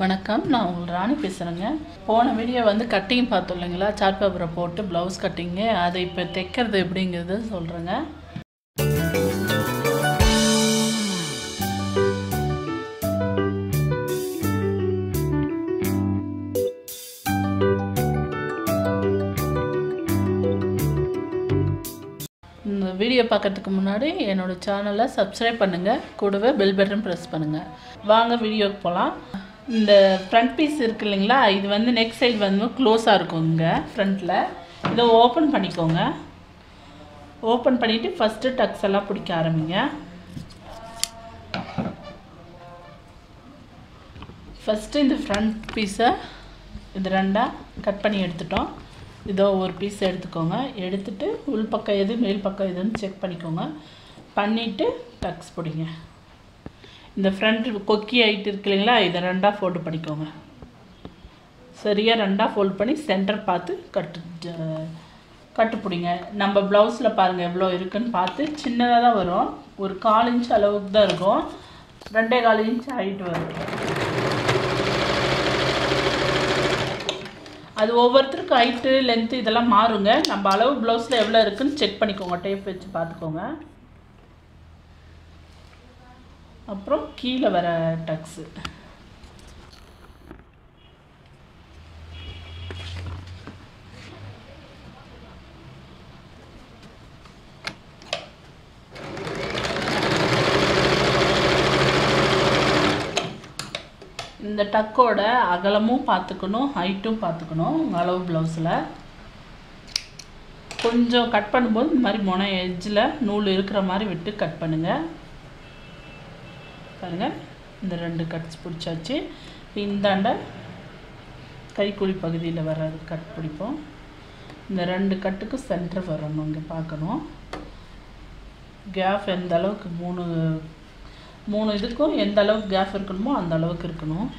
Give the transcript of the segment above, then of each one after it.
வணக்கம், நான் உங்கள் ராணி பேசுகிறேங்க. போன வீடியோ வந்து கட்டிங் பார்த்தோம் இல்லைங்களா, சார்ட் பேப்பரை போட்டு ப்ளவுஸ் கட்டிங்கு. அதை இப்போ தைக்கிறது எப்படிங்கிறது சொல்கிறேங்க. இந்த வீடியோ பார்க்கறதுக்கு முன்னாடி என்னோடய சேனலை சப்ஸ்கிரைப் பண்ணுங்கள், கூடவே பெல் பட்டன் ப்ரெஸ் பண்ணுங்கள். வாங்க வீடியோக்கு போகலாம். இந்த ஃப்ரண்ட் பீஸ் இருக்குது இல்லைங்களா, இது வந்து நெக் சைடு வந்து க்ளோஸாக இருக்குங்க. ஃப்ரண்ட்டில் இதை ஓப்பன் பண்ணிக்கோங்க. ஓப்பன் பண்ணிவிட்டு ஃபஸ்ட்டு டக்ஸ் எல்லாம் பிடிக்க ஆரம்பிங்க. ஃபஸ்ட்டு இந்த ஃப்ரண்ட் பீஸை இது ரெண்டாக கட் பண்ணி எடுத்துட்டோம். இதோ ஒரு பீஸ் எடுத்துக்கோங்க. எடுத்துகிட்டு உள் பக்கம் எது மேல் பக்கம் எதுன்னு செக் பண்ணிக்கோங்க. பண்ணிவிட்டு டக்ஸ் பிடிங்க. இந்த ஃப்ரண்ட் கொக்கி ஆகிட்டு இருக்கு இல்லைங்களா, இதை ரெண்டாக ஃபோல்டு பண்ணிக்கோங்க. சரியாக ரெண்டாக ஃபோல்ட் பண்ணி சென்டர் பார்த்து கட்டு பிடிங்க. நம்ம ப்ளவுஸில் பாருங்கள் எவ்வளோ இருக்குதுன்னு பார்த்து. சின்னதாக தான் வரும், ஒரு 1/4 இன்ச் அளவுக்கு தான் இருக்கும். 2.25 இன்ச் ஹைட் வரும். அது ஒவ்வொருத்தருக்கும் ஹைட்டு லென்த்து இதெல்லாம் மாறுங்க. நம்ம அளவு ப்ளவுஸில் எவ்வளோ இருக்குதுன்னு செக் பண்ணிக்கோங்க. டேப் வச்சு பார்த்துக்கோங்க. அப்புறம் கீழே வர டக்ஸு இந்த டக்கோட அகலமும் பார்த்துக்கணும், ஹைட்டும் பார்த்துக்கணும். உங்கள் அளவு ப்ளவுஸில் கொஞ்சம் கட் பண்ணும்போது இந்த மாதிரி முனை எட்ஜில் நூல் இருக்கிற மாதிரி விட்டு கட் பண்ணுங்கள். பாருங்கள், இந்த 2 கட்ஸ் பிடிச்சாச்சு. இந்தாண்ட கைக்குழி பகுதியில் வர்றது கட் பிடிப்போம். இந்த 2 கட்டுக்கு சென்டர் வரணும். இங்கே பார்க்கணும் கேப் எந்த அளவுக்கு, மூணு இதுக்கும் எந்த அளவுக்கு கேப் இருக்கணுமோ அந்த அளவுக்கு இருக்கணும்.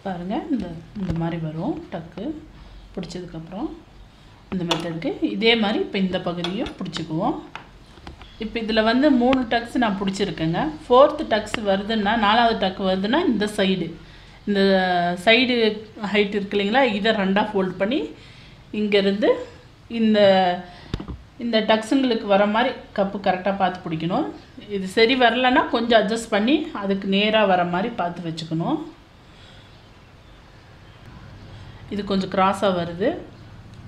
பாருங்கள், இந்த மாதிரி வரும். டக்கு பிடிச்சதுக்கப்புறம் இந்த மெத்தடுக்கு இதே மாதிரி இப்போ இந்த பகுதியும் பிடிச்சிக்குவோம். இப்போ இதில் வந்து 3 டக்ஸ் நான் பிடிச்சிருக்கேங்க. 4th டக்ஸ் வருதுன்னா, 4வது டக்கு வருதுன்னா இந்த சைடு ஹைட் இருக்கு இல்லைங்களா, இதை ரெண்டாக ஃபோல்ட் பண்ணி இங்கேருந்து இந்த டக்ஸுங்களுக்கு வர மாதிரி கப்பு கரெக்டாக பார்த்து பிடிக்கணும். இது சரி வரலைன்னா கொஞ்சம் அட்ஜஸ்ட் பண்ணி அதுக்கு நேராக வர மாதிரி பார்த்து வச்சுக்கணும். இது கொஞ்சம் கிராஸாக வருது,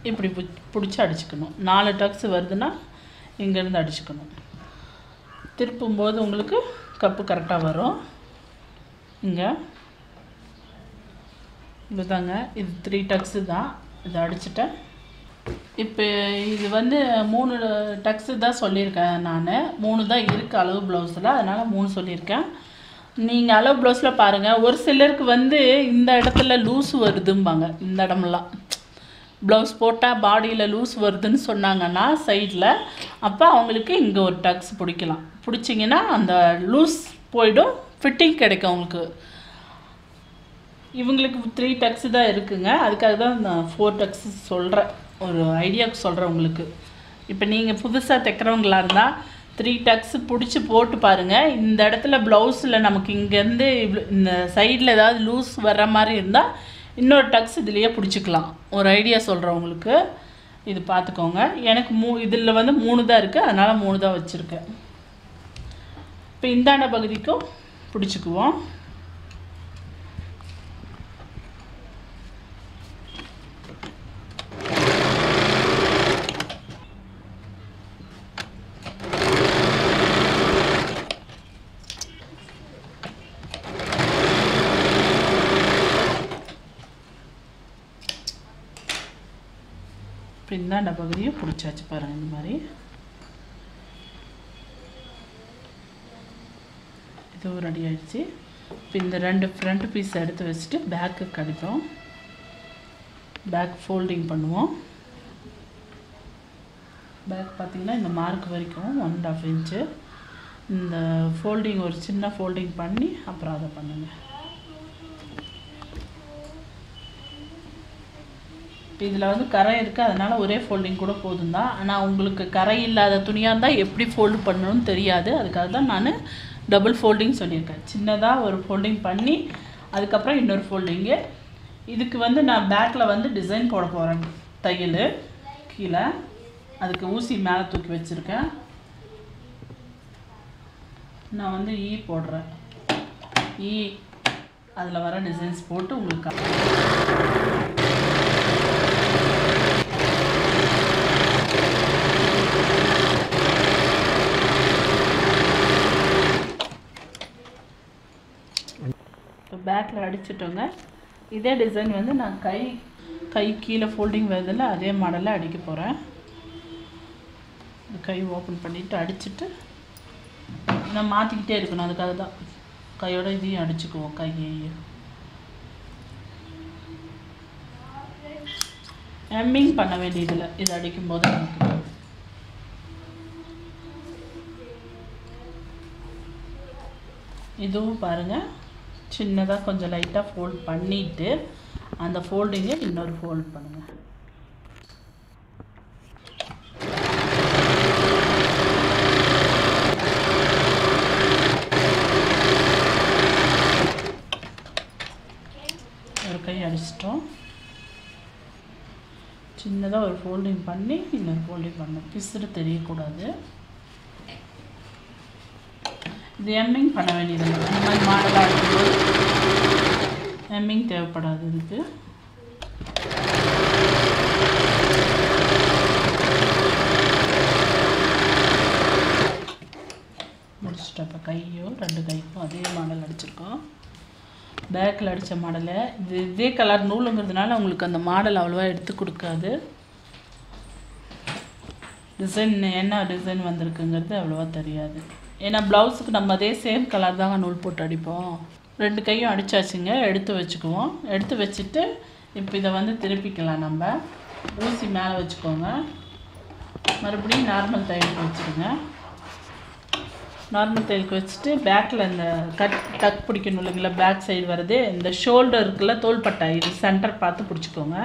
இப்படி பிடிச்சி அடிச்சுக்கணும். 4 டக்ஸ் வருதுன்னா இங்கேருந்து அடிச்சுக்கணும். திருப்பும்போது உங்களுக்கு கப்பு கரெக்டாக வரும். இங்கே இதுதாங்க, இது 3 டக்ஸு தான். இதை அடிச்சுட்டேன். இப்போ இது வந்து 3 டக்ஸு தான் சொல்லியிருக்கேன் நான். 3 தான் இருக்குது அளவு ப்ளவுஸில், அதனால் 3 சொல்லியிருக்கேன். நீங்கள் அளவு ப்ளவுஸில் பாருங்கள். ஒரு சிலருக்கு வந்து இந்த இடத்துல லூஸ் வருதும்பாங்க. இந்த இடமெல்லாம் ப்ளவுஸ் போட்டால் பாடியில் லூஸ் வருதுன்னு சொன்னாங்கன்னா சைடில், அப்போ அவங்களுக்கு இங்கே ஒரு டக்ஸ் பிடிக்கலாம். பிடிச்சிங்கன்னா அந்த லூஸ் போய்டும், ஃபிட்டிங் கிடைக்கும் அவங்களுக்கு. இவங்களுக்கு 3 டக்ஸு தான் இருக்குங்க. அதுக்காக தான் நான் 4 டக்ஸ் சொல்கிறேன், ஒரு ஐடியாவுக்கு சொல்கிறேன் உங்களுக்கு. இப்போ நீங்கள் புதுசாக தைக்கிறவங்களா இருந்தால் 3 டக்ஸ் பிடிச்சி போட்டு பாருங்கள். இந்த இடத்துல ப்ளவுஸில் நமக்கு இங்கேருந்து இந்த சைடில் ஏதாவது லூஸ் வர்ற மாதிரி இருந்தால் இன்னொரு டக்ஸ் இதுலேயே பிடிச்சிக்கலாம். ஒரு ஐடியா சொல்கிறேன் உங்களுக்கு, இது பார்த்துக்கோங்க. எனக்கு இதில் வந்து 3 தான் இருக்குது, அதனால் 3 தான் வச்சுருக்கேன். இப்போ இந்தாண்ட பகுதிக்கும் பிடிச்சிக்குவோம். இந்தாண்ட பகுதியும் பிடிச்சாச்சு பாருங்கள். இந்த மாதிரி இதுவும் ரெடி ஆகிடுச்சு. இப்போ இந்த 2 ஃப்ரண்ட் பீஸ் எடுத்து வச்சுட்டு பேக்கு கடிப்போம். பேக் ஃபோல்டிங் பண்ணுவோம். பேக் பார்த்திங்கன்னா இந்த மார்க் வரைக்கும் 1.5 இன்ச்சு இந்த ஃபோல்டிங், ஒரு சின்ன ஃபோல்டிங் பண்ணி அப்புறம் அதை பண்ணுங்கள். இதில் வந்து கரை இருக்குது, அதனால் ஒரே ஃபோல்டிங் கூட போதும் தான். ஆனால் உங்களுக்கு கரை இல்லாத துணியாக இருந்தால் எப்படி ஃபோல்டு பண்ணணும்னு தெரியாது, அதுக்காக தான் நான் டபுள் ஃபோல்டிங் சொல்லியிருக்கேன். சின்னதாக ஒரு ஃபோல்டிங் பண்ணி அதுக்கப்புறம் இன்னொரு ஃபோல்டிங்கு. இதுக்கு வந்து நான் பேக்கில் வந்து டிசைன் போட போகிறேன். தையல் கீழே அதுக்கு ஊசி மேலே தூக்கி வச்சுருக்கேன். நான் வந்து ஈ போடுறேன். ஈ அதில் வர டிசைன்ஸ் போட்டு உங்களுக்கு பேக்கில் அடிச்சிட்டோங்க. இதே டிசைன் வந்து நான் கை கீழே ஃபோல்டிங் வருதில்ல, அதே மாடலில் அடிக்க போகிறேன். கை ஓப்பன் பண்ணிவிட்டு அடிச்சுட்டு நான் மாற்றிக்கிட்டே இருக்கணும், அதுக்காக தான் கையோட இதையும் அடிச்சுக்குவோம். கையையும் எம்மிங் பண்ண வேண்டியதில்லை இது அடிக்கும்போது. நமக்கு இதுவும் பாருங்கள், சின்னதாக கொஞ்சம் லைட்டாக ஃபோல்ட் பண்ணிவிட்டு அந்த ஃபோல்டிங்கை இன்னொரு ஃபோல்ட் பண்ணுங்கள். ஒரு கை அடிச்சிட்டோம். சின்னதாக ஒரு ஃபோல்டிங் பண்ணி இன்னொரு ஃபோல்டிங் பண்ணணும், பிசுறு தெரியக்கூடாது. இது எம்மிங் பண்ண வேண்டியது. இந்த மாதிரி மாடலாக இருக்கும்போது எம்மிங் தேவைப்படாது. இதுக்கு முடிச்சுட்டு அப்போ கையும் 2 கைக்கும் அதே மாடல் அடிச்சிருக்கோம். பேக்கில் அடித்த மாடலை இதே கலர் நூலுங்கிறதுனால உங்களுக்கு அந்த மாடல் அவ்வளோவா எடுத்து கொடுக்காது. டிசைன் என்ன டிசைன் வந்திருக்குங்கிறது அவ்வளோவா தெரியாது. ஏன்னா ப்ளவுஸுக்கு நம்ம அதே சேம் கலர் தாங்க நூல் போட்டு அடிப்போம். 2 கையும் அடித்தாச்சுங்க. எடுத்து வச்சுக்குவோம். எடுத்து வச்சுட்டு இப்போ இதை வந்து திருப்பிக்கலாம். நம்ம ஊசி மேலே வச்சுக்கோங்க. மறுபடியும் நார்மல் தையலுக்கு வச்சுருங்க. நார்மல் தையலுக்கு வச்சுட்டு பேக்கில் இந்த டக் பிடிக்கணும் இல்லைங்களா, பேக் சைடு வருது, இந்த ஷோல்டர் இருக்குல்ல, தோள்பட்டை, இது சென்டர் பார்த்து பிடிச்சிக்கோங்க.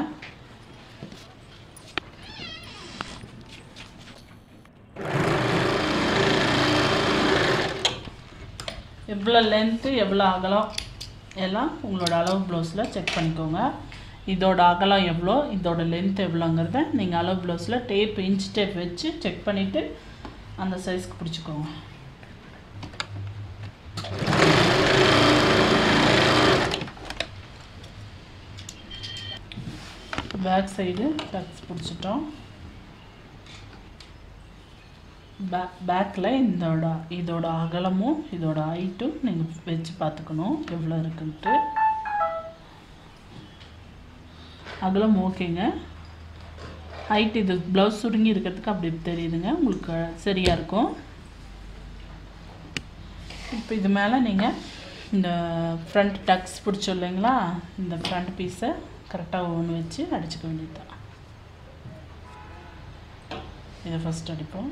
எவ்வளோ லென்த்து எவ்வளோ அகலம் எல்லாம் உங்களோட அளவு ப்ளவுஸில் செக் பண்ணிக்கோங்க. இதோட அகலம் எவ்வளோ, இதோட லென்த் எவ்வளோங்கிறத நீங்கள் அளவு ப்ளவுஸில் டேப் இன்ச் டேப் வச்சு செக் பண்ணிவிட்டு அந்த சைஸ்க்கு பிடிச்சிக்கோங்க. பேக் சைடு டக்ஸ் பிடிச்சிட்டோம். பேக்கில் இதோட அகலமும் இதோட ஹைட்டும் நீங்கள் வச்சு பார்த்துக்கணும் எவ்வளோ இருக்குன்ட்டு. அகலம் ஓகேங்க. ஹைட் இது ப்ளவுஸ் சுருங்கி இருக்கிறதுக்கு அப்படி தெரியுதுங்க, உங்களுக்கு சரியாக இருக்கும். இப்போ இது மேலே நீங்கள் இந்த ஃப்ரண்ட் டக்ஸ் பிடிச்சோம் இல்லைங்களா, இந்த ஃப்ரண்ட் பீஸை கரெக்டாக ஒன்று வச்சு அடிச்சுக்க வேண்டியது தான். இதை ஃபஸ்ட் அடிப்போம்.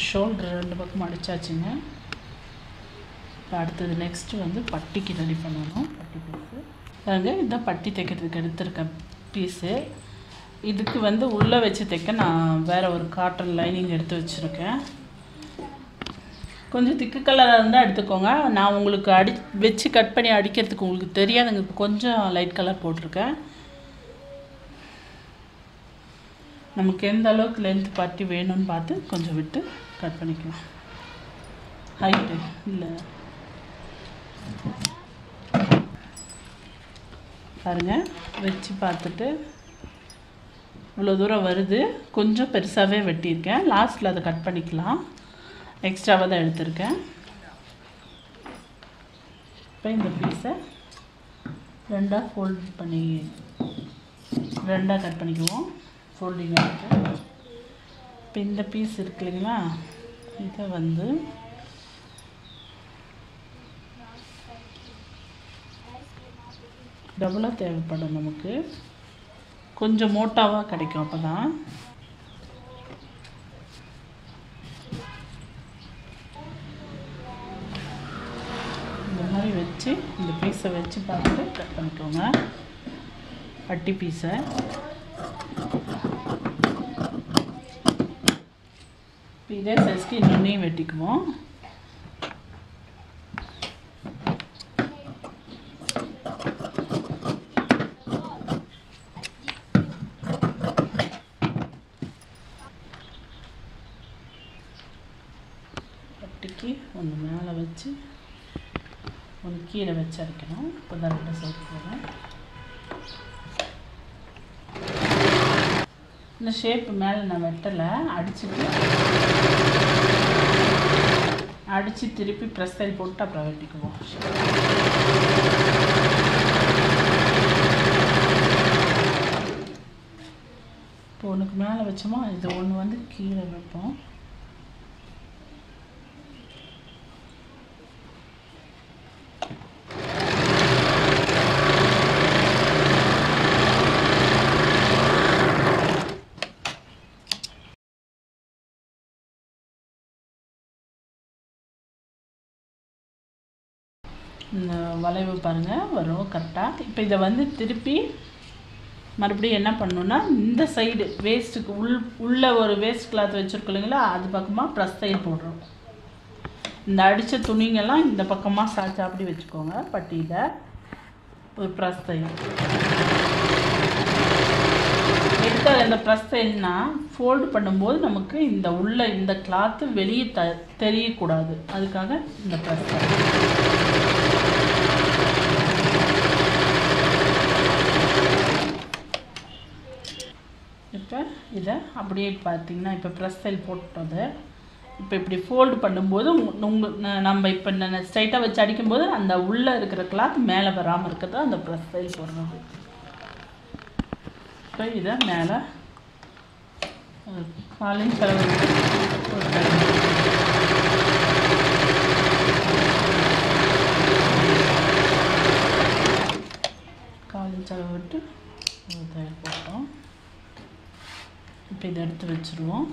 ஷோல்டர் 2 பக்கம் அடித்தாச்சுங்க. இப்போ அடுத்தது நெக்ஸ்ட்டு வந்து பட்டிக்கு ரெடி பண்ணணும். பட்டி பீஸு பாருங்க, இதுதான் பட்டி தைக்கிறதுக்கு எடுத்திருக்க பீஸு. இதுக்கு வந்து உள்ளே வச்சு தைக்க நான் வேறு ஒரு காட்டன் லைனிங் எடுத்து வச்சுருக்கேன். கொஞ்சம் திக்கு கலராக இருந்தால் எடுத்துக்கோங்க. நான் உங்களுக்கு வச்சு கட் பண்ணி அடிக்கிறதுக்கு உங்களுக்கு தெரியாதுங்க, கொஞ்சம் லைட் கலர் போட்டிருக்கேன். நமக்கு எந்த அளவுக்கு லென்த் பட்டி வேணும்னு பார்த்து கொஞ்சம் விட்டு கட் பண்ணிக்கலாம். ஹைட்டு இல்லை பாருங்கள், வச்சு பார்த்துட்டு இவ்வளோ தூரம் வருது. கொஞ்சம் பெருசாகவே வெட்டியிருக்கேன். லாஸ்ட்டில் அதை கட் பண்ணிக்கலாம். எக்ஸ்ட்ராவாக தான் எடுத்திருக்கேன். இப்போ இந்த பீஸை ரெண்டாக ஃபோல்ட் பண்ணி ரெண்டாக கட் பண்ணிக்குவோம். ஃபோல்டிங் எடுத்து இப்போ இந்த பீஸ் இருக்கு இல்லைங்களா, இதை வந்து டபுளாக தேவைப்படும். நமக்கு கொஞ்சம் மோட்டாவாக கிடைக்கும். அப்போ தான் இந்த மாதிரி வச்சு இந்த பீஸை வச்சு பார்த்துட்டு கட் பண்ணிக்கோங்க. பட்டி பீஸை இதே சைஸ்க்கு இன்னொன்னையும் வெட்டிக்குவோம். பட்டிக்கு ஒன்று மேலே வச்சு ஒன்று கீழே வச்சு அரைக்கணும். இப்போ தான் ரெண்டு சைடு போதும். இந்த ஷேப்பு மேலே நான் வெட்டலை, அடித்து திருப்பி ப்ரெஸ் தையல் போட்டு அப்புறம் வெட்டிக்குவோம். இப்போ ஒன்றுக்கு மேலே வச்சோமா, இது ஒன்று வந்து கீழே வைப்போம். இந்த வளைவு பாருங்கள் வரும் கரெக்டாக. இப்போ இதை வந்து திருப்பி மறுபடியும் என்ன பண்ணணுன்னா, இந்த சைடு வேஸ்ட்டுக்கு உள்ள ஒரு வேஸ்ட் கிளாத் வச்சுருக்கோம் இல்லைங்களா, அது பக்கமாக ப்ரெஸ் தையல் போடுறோம். இந்த அடித்த துணிங்கெல்லாம் இந்த பக்கமாக சாய்ச்சி அப்படி வச்சுக்கோங்க. பட்டியில் ஒரு ப்ரெஸ் தையல் எடுத்தால் இந்த ப்ரெஸ் தையல்னா ஃபோல்டு பண்ணும்போது நமக்கு இந்த உள்ள இந்த கிளாத்து வெளியே தெரியக்கூடாது. அதுக்காக இந்த ப்ரெஸ் தையல். இப்போ இதை அப்படியே பார்த்தீங்கன்னா, இப்போ ப்ரெஸ் தையல் போட்டது. இப்போ இப்படி ஃபோல்டு பண்ணும்போது நம்ம இப்போ ஸ்ட்ரைட்டாக வச்சு அடிக்கும்போது அந்த உள்ளே இருக்கிற கிளாத் மேலே வராமல் இருக்கிறது அந்த ப்ரெஸ் தையல் போடுறது. இப்போ இதை மேலே காலின் செலவு விட்டு தையல் போட்டோம். இப்போ இதை எடுத்து வச்சுருவோம்.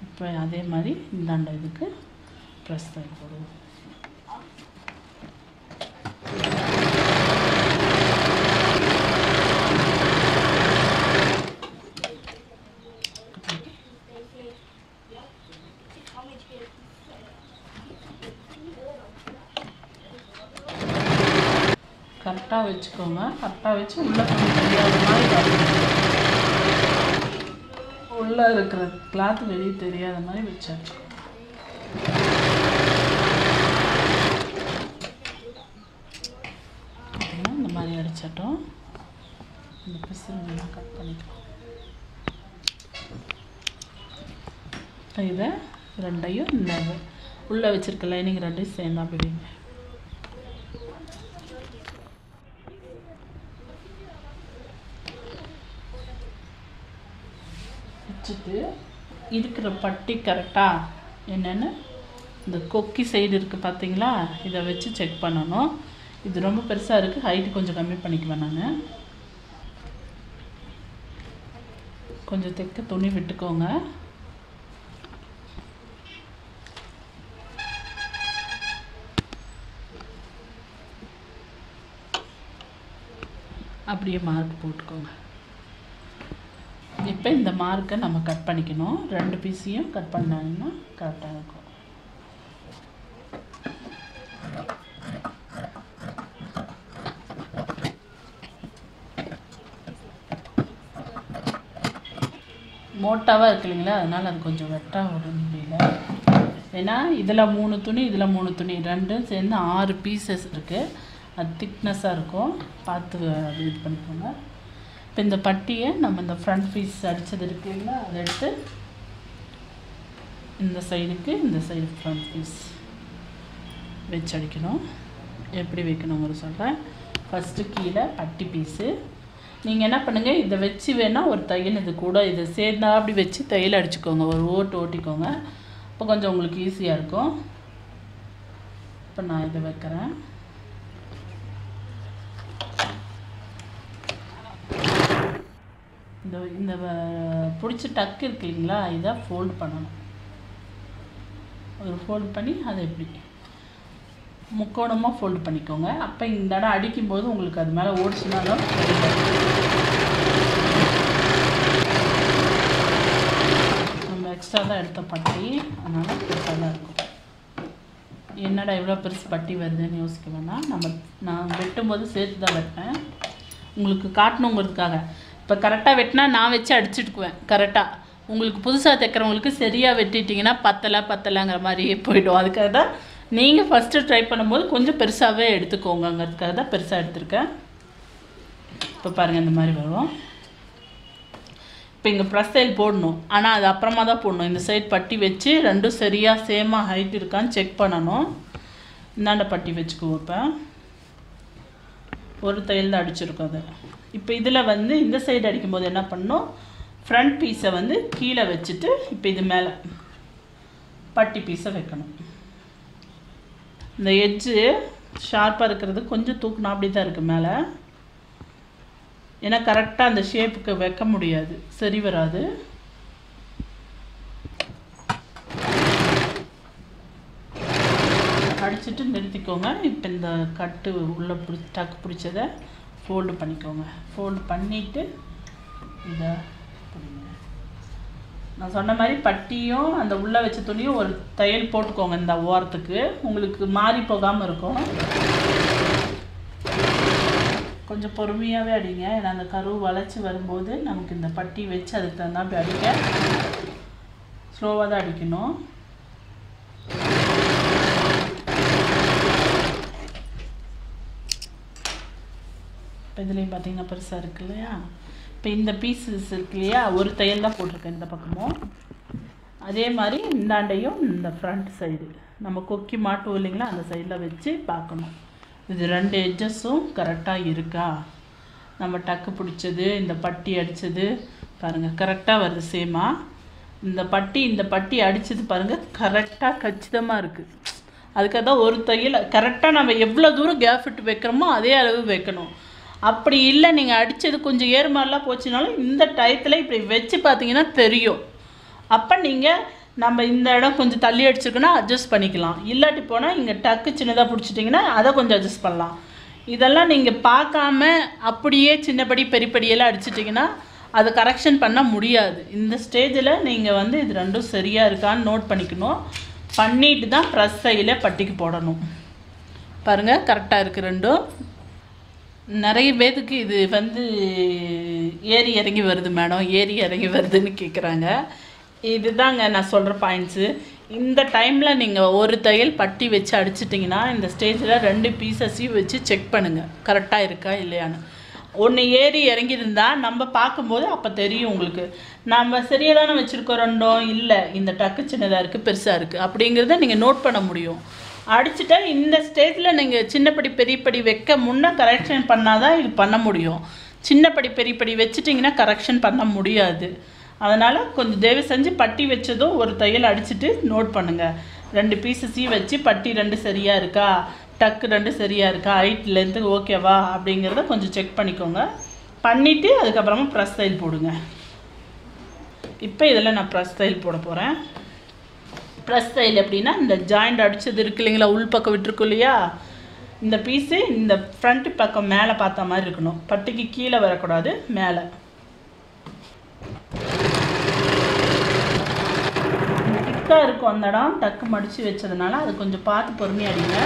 இப்போ அதே மாதிரி இந்தாண்ட இதுக்கு ப்ரெஸ் தையல் போடுவோம். கரெக்டாக வச்சுக்கோங்க. கரெக்டாக வச்சு உள்ளே கொஞ்சம் தெரியாத மாதிரி உள்ளே இருக்கிற கிளாத் வெளியே தெரியாத மாதிரி வச்சாச்சு. இந்த மாதிரி அடிச்சிட்டோம். இந்த பிசுறு கட் பண்ணிக்கலாம். இதை ரெண்டையும் இந்த உள்ளே வச்சுருக்க லைனிங் ரெண்டையும் சேர்ந்தா பிடிங்க. வச்சுட்டு இருக்கிற பட்டி கரெக்டாக என்னென்னு இந்த கொக்கி சைடு இருக்குது பார்த்தீங்களா, இதை வச்சு செக் பண்ணணும். இது ரொம்ப பெருசாக இருக்குது, ஹைட்டு கொஞ்சம் கம்மி பண்ணிக்குவேன். நான் கொஞ்சம் தைக்க துணி விட்டுக்கோங்க. அப்படியே மார்க் போட்டுக்கோங்க. இப்போ இந்த மார்க்கை நம்ம கட் பண்ணிக்கணும். ரெண்டு பீஸையும் கட் பண்ணாங்கன்னா கரெக்டாக இருக்கும். மோட்டாவாக இருக்கு இல்லைங்களா, அதனால் அது கொஞ்சம் வெட்டாக விட முடியல. ஏன்னா இதில் 3 துணி, இதில் 3 துணி, ரெண்டும் சேர்ந்து 6 பீசஸ் இருக்குது. அது திக்னஸாக இருக்கும், பார்த்து அது இது பண்ணிக்கோங்க. இப்போ இந்த பட்டியை நம்ம இந்த ஃப்ரண்ட் பீஸ் அடித்தது இருக்குங்களா, அதை எடுத்து இந்த சைடுக்கு இந்த சைடு ஃப்ரண்ட் பீஸ் வச்சு அடிக்கணும். எப்படி வைக்கணுங்கிற சொல்கிறேன். ஃபஸ்ட்டு கீழே பட்டி பீஸு. நீங்கள் என்ன பண்ணுங்கள், இதை வச்சு வேணால் ஒரு தையல் இது கூட இதை சேர்ந்தா அப்படி வச்சு தையல் அடிச்சுக்கோங்க, ஒரு ஓட்டு ஓட்டிக்கோங்க. இப்போ கொஞ்சம் உங்களுக்கு ஈஸியாக இருக்கும். இப்போ நான் இதை வைக்கிறேன். இந்த பிடிச்ச டக்கு இருக்கு இல்லைங்களா, இதை ஃபோல்டு பண்ணணும். ஒரு ஃபோல்டு பண்ணி அதை எப்படி முக்கோணமாக ஃபோல்டு பண்ணிக்கோங்க. அப்போ இந்த இடம் அடிக்கும்போது உங்களுக்கு அது மேலே ஓடிச்சுனாலும் நம்ம எக்ஸ்ட்ரா தான் எடுத்த பட்டி, அதனால் பெருசாக தான் இருக்கும். என்னடா இவ்வளோ பெருசு பட்டி வருதுன்னு யோசிக்க வேணாம். நான் வெட்டும்போது சேர்த்து தான் வெட்டேன், உங்களுக்கு காட்டணுங்கிறதுக்காக. இப்போ கரெக்டாக வெட்டினா நான் வச்சு அடிச்சுட்டுக்குவேன் கரெக்டாக. உங்களுக்கு புதுசாக தைக்கிறவங்களுக்கு சரியாக வெட்டிட்டிங்கன்னா பத்தலைங்கிற மாதிரியே போய்டும். அதுக்காக தான் நீங்கள் ஃபஸ்ட்டு ட்ரை பண்ணும்போது கொஞ்சம் பெருசாகவே எடுத்துக்கோங்கிறதுக்காக தான் பெருசாக எடுத்துருக்கேன். இப்போ பாருங்கள் இந்த மாதிரி வரும். இப்போ இங்கே ப்ரெஸ் தையல் போடணும், ஆனால் அது அப்புறமா தான் போடணும். இந்த சைட் பட்டி வச்சு ரெண்டும் சரியாக சேமாக ஹைட் இருக்கான்னு செக் பண்ணணும். இந்தாண்ட பட்டி வச்சுக்குவோம். இப்போ ஒரு தையல் தான் அடிச்சிருக்கோம் அது. இப்போ இதில் வந்து இந்த சைடு அடிக்கும்போது என்ன பண்ணணும், ஃப்ரண்ட் பீஸை வந்து கீழே வச்சுட்டு இப்போ இது மேலே பட்டி பீஸை வைக்கணும். இந்த எட்ஜு ஷார்ப்பாக இருக்கிறது கொஞ்சம் தூக்குனா அப்படி தான் இருக்குது மேலே, ஏன்னா கரெக்டாக அந்த ஷேப்புக்கு வைக்க முடியாது, சரி வராது. அடிச்சுட்டு நிறுத்திக்கோங்க. இப்போ இந்த கட்டு உள்ளே டக்கு பிடிச்சதை ஃபோல்டு பண்ணிக்கோங்க. ஃபோல்டு பண்ணிவிட்டு இதை நான் சொன்ன மாதிரி பட்டியும் அந்த உள்ளே வச்ச துணியும் ஒரு தையல் போட்டுக்கோங்க இந்த ஓரத்துக்கு, உங்களுக்கு மாறி போகாமல் இருக்கும். கொஞ்சம் பொறுமையாகவே அடிங்க, ஏன்னா அந்த கரு வளைச்சி வரும்போது நமக்கு இந்த பட்டி வச்சு அதுக்கு தகுந்தாப்பி அடிக்க ஸ்லோவாக தான் அடிக்கணும். இப்போ இதுலேயும் பார்த்தீங்கன்னா பெருசாக இருக்கு இல்லையா. இப்போ இந்த பீஸஸ் இருக்கு இல்லையா, ஒரு தையல் தான் போட்டிருக்கேன் இந்த பக்கமும். அதே மாதிரி இந்தாண்டையும் இந்த ஃப்ரண்ட் சைடு நம்ம கொக்கி மாட்டுவோம் இல்லைங்களா, அந்த சைடில் வச்சு பார்க்கணும் இது ரெண்டு எட்ஜஸும் கரெக்டாக இருக்கா. நம்ம டக்கு பிடிச்சது இந்த பட்டி அடித்தது பாருங்கள் கரெக்டாக வருது சேமாக. இந்த பட்டி அடித்தது பாருங்கள் கரெக்டாக கச்சிதமாக இருக்குது. அதுக்காக தான் ஒரு தையல் கரெக்டாக நம்ம எவ்வளோ தூரம் கேப் விட்டு வைக்கிறோமோ அதே அளவு வைக்கணும். அப்படி இல்லை நீங்கள் அடித்தது கொஞ்சம் ஏறுமாரெலாம் போச்சுனாலும் இந்த டயத்தில் இப்படி வச்சு பார்த்தீங்கன்னா தெரியும். அப்போ நீங்கள் நம்ம இந்த இடம் கொஞ்சம் தள்ளி அடிச்சிருக்குன்னா அட்ஜஸ்ட் பண்ணிக்கலாம். இல்லாட்டி போனால் இங்கே டக்கு சின்னதாக பிடிச்சிட்டிங்கன்னா அதை கொஞ்சம் அட்ஜஸ்ட் பண்ணலாம். இதெல்லாம் நீங்கள் பார்க்காம அப்படியே சின்னப்படி பெரியப்படியெல்லாம் அடிச்சிட்டிங்கன்னா அதை கரெக்ஷன் பண்ண முடியாது. இந்த ஸ்டேஜில் நீங்கள் வந்து இது ரெண்டும் சரியாக இருக்கான்னு நோட் பண்ணிக்கணும். பண்ணிட்டு தான் ப்ரெஸ் தையலை பட்டிக்கு போடணும். பாருங்கள் கரெக்டாக இருக்குது ரெண்டும். நிறைய பேருக்கு இது வந்து ஏறி இறங்கி வருது மேடம், ஏறி இறங்கி வருதுன்னு கேட்குறாங்க. இதுதாங்க நான் சொல்கிற பாயிண்ட்ஸு. இந்த டைமில் நீங்கள் ஒரு தையல் பட்டி வச்சு அடிச்சிட்டிங்கன்னா இந்த ஸ்டேஜில் ரெண்டு பீசஸையும் வச்சு செக் பண்ணுங்கள் கரெக்டாக இருக்கா இல்லையான்னு. ஒன்று ஏறி இறங்கியிருந்தால் நம்ம பார்க்கும்போது அப்போ தெரியும் உங்களுக்கு நம்ம சரியாக தானே வச்சுருக்கோம் ரெண்டும், இல்லை இந்த டக்கு சின்னதாக இருக்குது பெருசாக இருக்குது அப்படிங்கிறத நீங்கள் நோட் பண்ண முடியும். அடிச்சுட்டா இந்த ஸ்டேஜில் நீங்கள் சின்னப்படி பெரியப்படி வைக்க முன்னே கரெக்ஷன் பண்ணால் தான் இது பண்ண முடியும். சின்னப்படி பெரியப்படி வச்சுட்டிங்கன்னா கரெக்ஷன் பண்ண முடியாது. அதனால் கொஞ்சம் தயவு செஞ்சு பட்டி வச்சதும் ஒரு தையல் அடிச்சுட்டு நோட் பண்ணுங்கள். ரெண்டு பீஸஸையும் வச்சு பட்டி ரெண்டு சரியாக இருக்கா, டக்கு ரெண்டு சரியாக இருக்கா, ஹைட் லென்த்து ஓகேவா அப்படிங்கிறத கொஞ்சம் செக் பண்ணிக்கோங்க. பண்ணிவிட்டு அதுக்கப்புறமா ப்ரெஸ் தையல் போடுங்க. இப்போ இதில் நான் ப்ரெஸ் தையல் போட போகிறேன். ப்ரெஸ் தையல் எப்படின்னா இந்த ஜாயிண்ட் அடித்தது இருக்கு இல்லைங்களா, உள் பக்கம் விட்டுருக்கும் இல்லையா, இந்த பீஸு இந்த ஃப்ரண்ட் பக்கம் மேலே பார்த்த மாதிரி இருக்கணும், பட்டிக்கு கீழே வரக்கூடாது, மேலே. திக்காக இருக்கும் அந்த இடம் டக்கு மடித்து வச்சதுனால அது கொஞ்சம் பார்த்து பொறுமையாக அடிங்க.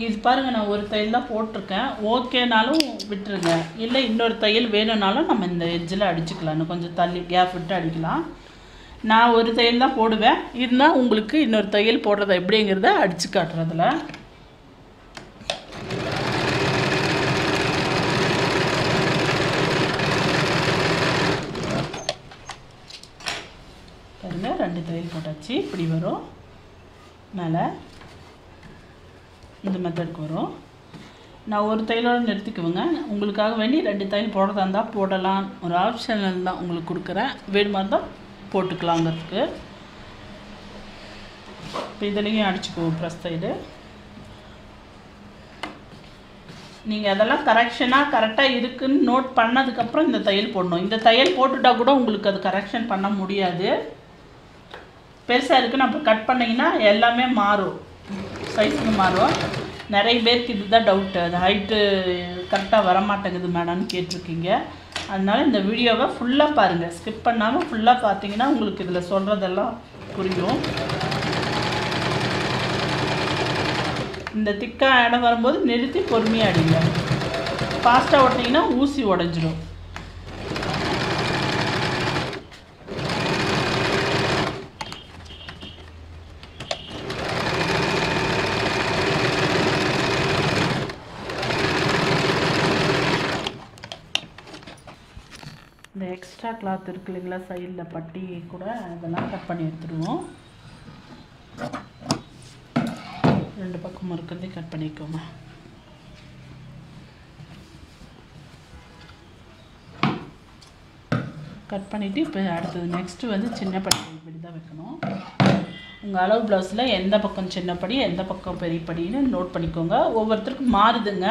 இது பாருங்கள் நான் ஒரு தையல் தான் போட்டிருக்கேன், ஓகேனாலும் விட்டுருங்க. இல்லை இன்னொரு தையல் வேணும்னாலும் நம்ம இந்த எட்ஜில் அடிச்சுக்கலாம், இன்னும் கொஞ்சம் தள்ளி கேப் விட்டு அடிக்கலாம். நான் ஒரு தையல் தான் போடுவேன், இருந்தால் உங்களுக்கு இன்னொரு தையல் போடுறத எப்படிங்கிறத அடித்து காட்டுறதுல. பாருங்கள் ரெண்டு தையல் போட்டாச்சு, இப்படி வரும். மேலே இந்த மெத்தடுக்கு வரும். நான் ஒரு தையலோடு நிறுத்திக்குவேங்க. உங்களுக்காக வேண்டி 2 தையல் போடுறதா இருந்தால் போடலாம். ஒரு ஆப்ஷனல் தான் உங்களுக்கு கொடுக்குறேன். வேணுமா இருந்தால் போட்டுக்கலாங்கிறதுக்கு. இப்போ இதுலேயும் அடிச்சுக்குவோம் ப்ரெஸ் தையல். நீங்கள் அதெல்லாம் கரெக்டாக இருக்குதுன்னு நோட் பண்ணதுக்கப்புறம் இந்த தையல் போடணும். இந்த தையல் போட்டுட்டால் கூட உங்களுக்கு அது கரெக்ஷன் பண்ண முடியாது. பெருசாக இருக்குன்னு அப்போ கட் பண்ணிங்கன்னா எல்லாமே மாறும், சைஸுக்கு மாறும். நிறைய பேருக்கு இதுதான் டவுட்டு, அது ஹைட்டு கரெக்டாக வரமாட்டேங்குது மேடம்னு கேட்டிருக்கீங்க. அதனால் இந்த வீடியோவை ஃபுல்லாக பாருங்கள், ஸ்கிப் பண்ணாமல் ஃபுல்லாக பார்த்தீங்கன்னா உங்களுக்கு இதில் சொல்கிறதெல்லாம் புரியும். இந்த திக்காக இடம் வரும்போது நிறுத்தி பொறுமையாக அடிங்க. ஃபாஸ்ட்டாக ஓட்டினீங்கன்னா ஊசி உடஞ்சிடும். இந்த எக்ஸ்ட்ரா கிளாத் இருக்கு இல்லைங்களா, சைடில் பட்டி கூட அதெல்லாம் கட் பண்ணி எடுத்துடுவோம். 2 பக்கமும் இருக்கிறதே கட் பண்ணிக்கோங்க. கட் பண்ணிவிட்டு இப்போ அடுத்தது நெக்ஸ்ட்டு வந்து சின்ன படி பெரிய தான் வைக்கணும். உங்கள் அளவு ப்ளவுஸில் எந்த பக்கம் சின்ன படி எந்த பக்கம் பெரிய படின்னு நோட் பண்ணிக்கோங்க. ஒவ்வொருத்தருக்கும் மாறுதுங்க.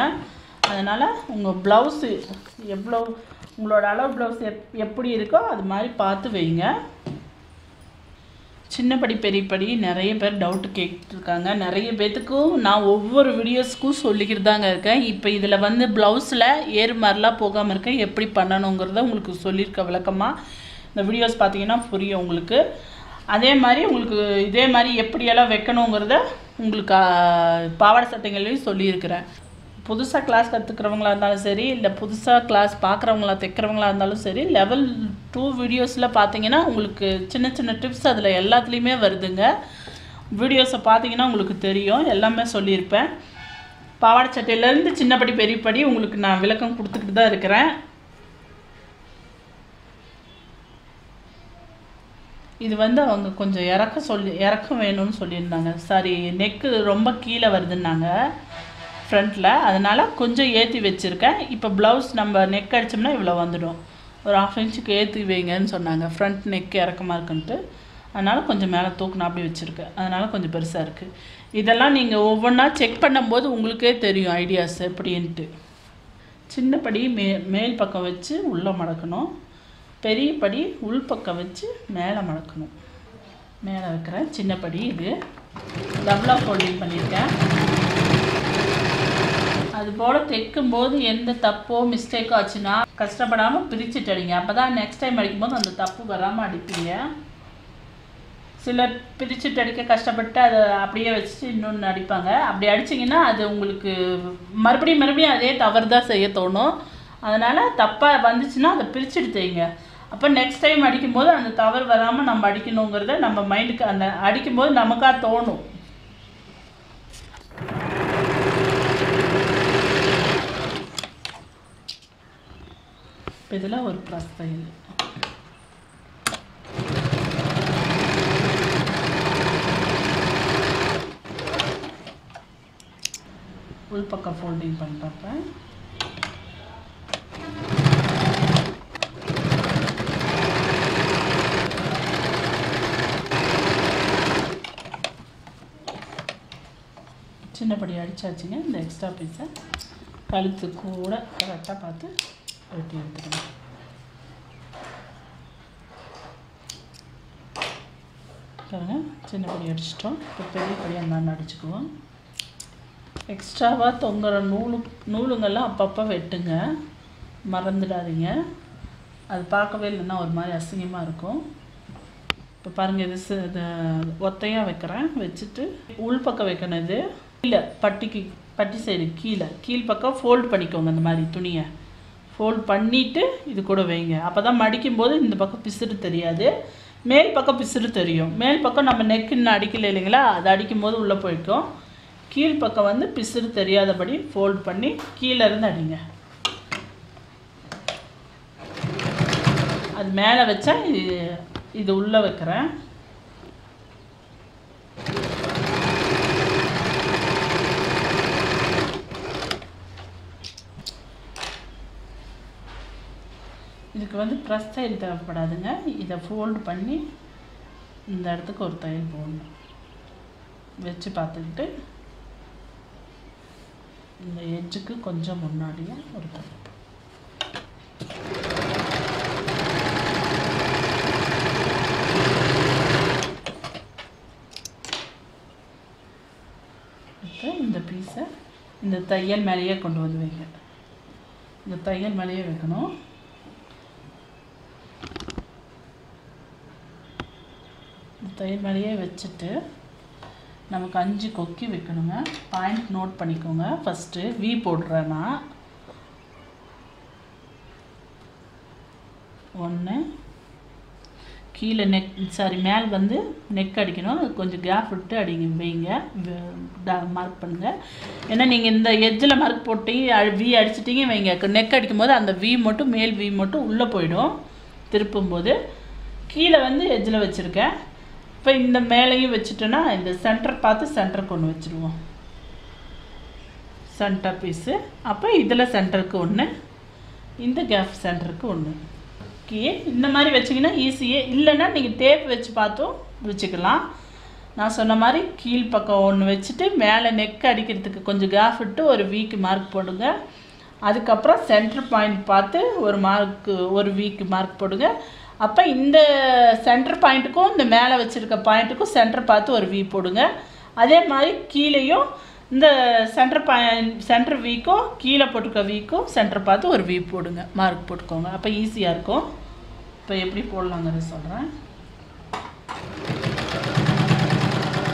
அதனால் உங்கள் ப்ளவுஸு எவ்வளோ உங்களோட அளவு ப்ளவுஸ் எப்படி இருக்கோ அது மாதிரி பார்த்து வைங்க. சின்னப்படி பெரியப்படி நிறைய பேர் டவுட்டு கேட்டுருக்காங்க. நிறைய பேர்த்துக்கும் நான் ஒவ்வொரு வீடியோஸ்க்கும் சொல்லிக்கிட்டு தாங்க இருக்கேன். இப்போ இதில் வந்து ப்ளவுஸில் ஏறு மாதிரிலாம் போகாமல் இருக்கேன், எப்படி பண்ணணுங்கிறத உங்களுக்கு சொல்லியிருக்க விளக்கமாக இந்த வீடியோஸ் பார்த்தீங்கன்னா புரியும் உங்களுக்கு. அதே மாதிரி உங்களுக்கு இதே மாதிரி எப்படியெல்லாம் வைக்கணுங்கிறத உங்களுக்கு பாவாடை சட்டைகள்லையும் சொல்லியிருக்கிறேன். புதுசாக கிளாஸ் கற்றுக்கிறவங்களா இருந்தாலும் சரி, இல்லை புதுசாக கிளாஸ் பார்க்குறவங்களா தைக்கிறவங்களா இருந்தாலும் சரி, லெவல் 2 வீடியோஸில் பார்த்தீங்கன்னா உங்களுக்கு சின்ன சின்ன டிப்ஸ் அதில் எல்லாத்துலேயுமே வருதுங்க. வீடியோஸை பார்த்தீங்கன்னா உங்களுக்கு தெரியும், எல்லாமே சொல்லியிருப்பேன். பாவாடை சட்டையிலேருந்து சின்னப்படி பெரியப்படி உங்களுக்கு நான் விளக்கம் கொடுத்துக்கிட்டு தான் இருக்கிறேன். இது வந்து அவங்க கொஞ்சம் இறக்கம் வேணும்னு சொல்லியிருந்தாங்க. சாரி, நெக்கு ரொம்ப கீழே வருதுன்னாங்க ஃப்ரண்ட்டில், அதனால் கொஞ்சம் ஏற்றி வச்சுருக்கேன். இப்போ ப்ளவுஸ் நம்ம நெக் அடித்தோம்னா இவ்வளோ வந்துடும். ஒரு 1/2 இன்ச்சுக்கு ஏற்றி வைங்கன்னு சொன்னாங்க, ஃப்ரண்ட் நெக் இறக்கமாக இருக்குன்ட்டு. அதனால் கொஞ்சம் மேலே தூக்குனா அப்படி வச்சுருக்கேன். அதனால் கொஞ்சம் பெருசாக இருக்குது. இதெல்லாம் நீங்கள் ஒவ்வொன்றா செக் பண்ணும்போது உங்களுக்கே தெரியும் ஐடியாஸ் எப்படின்ட்டு. சின்னப்படி மேல் பக்கம் வச்சு உள்ளே மடக்கணும், பெரிய படி உள் பக்கம் வச்சு மேலே மடக்கணும். மேலே வைக்கிறேன். சின்னப்படி இது டபுளாக ஃபோல்டிங் பண்ணியிருக்கேன். அதுபோல் தைக்கும்போது எந்த தப்போ மிஸ்டேக்கோ ஆச்சுன்னா கஷ்டப்படாமல் பிரிச்சுட்டு அடிங்க. அப்போ தான் நெக்ஸ்ட் டைம் அடிக்கும்போது அந்த தப்பு வராமல் அடிப்பீங்க. சிலர் பிரிச்சுட்டு அடிக்க கஷ்டப்பட்டு அதை அப்படியே வச்சுட்டு இன்னொன்று அடிப்பாங்க. அப்படி அடிச்சிங்கன்னா அது உங்களுக்கு மறுபடியும் அதே தவறு தான் செய்ய தோணும். அதனால் தப்பாக வந்துச்சுன்னா அதை பிரிச்சுட்டு தைங்க. அப்போ நெக்ஸ்ட் டைம் அடிக்கும்போது அந்த தவறு வராமல் நம்ம அடிக்கணுங்கிறத நம்ம மைண்டுக்கு அந்த அடிக்கும்போது நமக்காக தோணும். இப்போ இதில் ஒரு ப்ளஸ் தையல். உள்பக்கம் ஃபோல்டிங் பண்ணுறப்ப சின்னப்படி அடித்தாச்சுங்க. இந்த எக்ஸ்ட்ரா பீஸை கழுத்து கூட கரெக்டாக பார்த்து வெட்டி எடுத்துக்கணும். பாருங்க, சின்னப்படி அடிச்சிட்டோம். இப்போ பெரிய படி அந்த அடிச்சுக்குவோம். எக்ஸ்ட்ராவாக தொங்குற நூலுங்கெல்லாம் அப்பப்போ வெட்டுங்க, மறந்துடாதீங்க. அது பார்க்கவே இல்லைன்னா ஒரு மாதிரி அசிங்கமாக இருக்கும். இப்போ பாருங்கள், இது ஒத்தையாக வைக்கிறேன். வச்சுட்டு உள்பக்கம் வைக்கணும். இது இல்லை, பட்டி சைடு கீழ்பக்கம் ஃபோல்டு பண்ணிக்கோங்க. இந்த மாதிரி துணியை ஃபோல்ட் பண்ணிவிட்டு இது கூட வைங்க. அப்போ தான் மடிக்கும்போது இந்த பக்கம் பிசுறு தெரியாது, மேல் பக்கம் பிசுறு தெரியும். மேல் பக்கம் நம்ம நெக் இன்னும் அடிக்கல இல்லைங்களா, அது அடிக்கும்போது உள்ளே போய்க்கும். கீழ்பக்கம் வந்து பிசுறு தெரியாதபடி ஃபோல்ட் பண்ணி கீழேருந்து அடிங்க. அது மேலே வச்சா இது உள்ளே வைக்கிறேன். இதுக்கு வந்து ப்ரெஸ் தையல் தேவைப்படாதுங்க. இதை ஃபோல்டு பண்ணி இந்த இடத்துக்கு ஒரு தையல் போடணும். வச்சு பார்த்துக்கிட்டு இந்த எட்ஜுக்கு கொஞ்சம் முன்னாடியே ஒரு தையல். இப்போ இந்த பீஸை இந்த தையல் மேலேயே கொண்டு வந்து வைங்க. இந்த தையல் மேலேயே வைக்கணும். இந்த தையல் மேலேயே வச்சுட்டு நமக்கு 5 கொக்கி வைக்கணுங்க. பாயிண்ட் நோட் பண்ணிக்கோங்க. ஃபஸ்ட்டு வி போடுறேன்னா 1 கீழே மேல் வந்து நெக் அடிக்கணும். கொஞ்சம் கேப் விட்டு வைங்க, மார்க் பண்ணுங்கள். ஏன்னா நீங்கள் இந்த எட்ஜில் மார்க் போட்டு வி அடிச்சிட்டிங்க வைங்க, நெக் அடிக்கும் போது அந்த வி மட்டும் மேல் வி மட்டும் உள்ளே போயிடும். திருப்பும்போது கீழே வந்து எட்ஜில் வச்சுருக்கேன். இப்போ இந்த மேலேயும் வச்சுட்டோன்னா இந்த சென்டர் பார்த்து சென்டருக்கு ஒன்று வச்சுருவோம். Centre piece. அப்போ இதில் சென்டருக்கு ஒன்று, இந்த கேப் சென்டருக்கு ஒன்று. இந்த மாதிரி வச்சிங்கன்னா ஈஸியே. இல்லைன்னா நீங்கள் டேப் வச்சு பார்த்தும் வச்சுக்கலாம். நான் சொன்ன மாதிரி கீழ் பக்கம் ஒன்று வச்சுட்டு மேலே நெக் அடிக்கிறதுக்கு கொஞ்சம் கேப் விட்டு ஒரு வீக்கு மார்க் போடுங்க. அதுக்கப்புறம் சென்டர் பாயிண்ட் பார்த்து ஒரு வீக்கு மார்க் போடுங்க. அப்போ இந்த சென்டர் பாயிண்ட்டுக்கும் இந்த மேலே வச்சுருக்க பாயிண்ட்டுக்கும் சென்டர் பார்த்து ஒரு வீ போடுங்க. அதே மாதிரி கீழேயும் இந்த சென்டர் வீக்கும் கீழே போட்டுக்க வீக்கும் சென்டர் பார்த்து ஒரு வீ போடுங்க, மார்க் போட்டுக்கோங்க. அப்போ ஈஸியாக இருக்கும். இப்போ எப்படி போடலாங்கிறது சொல்கிறேன்.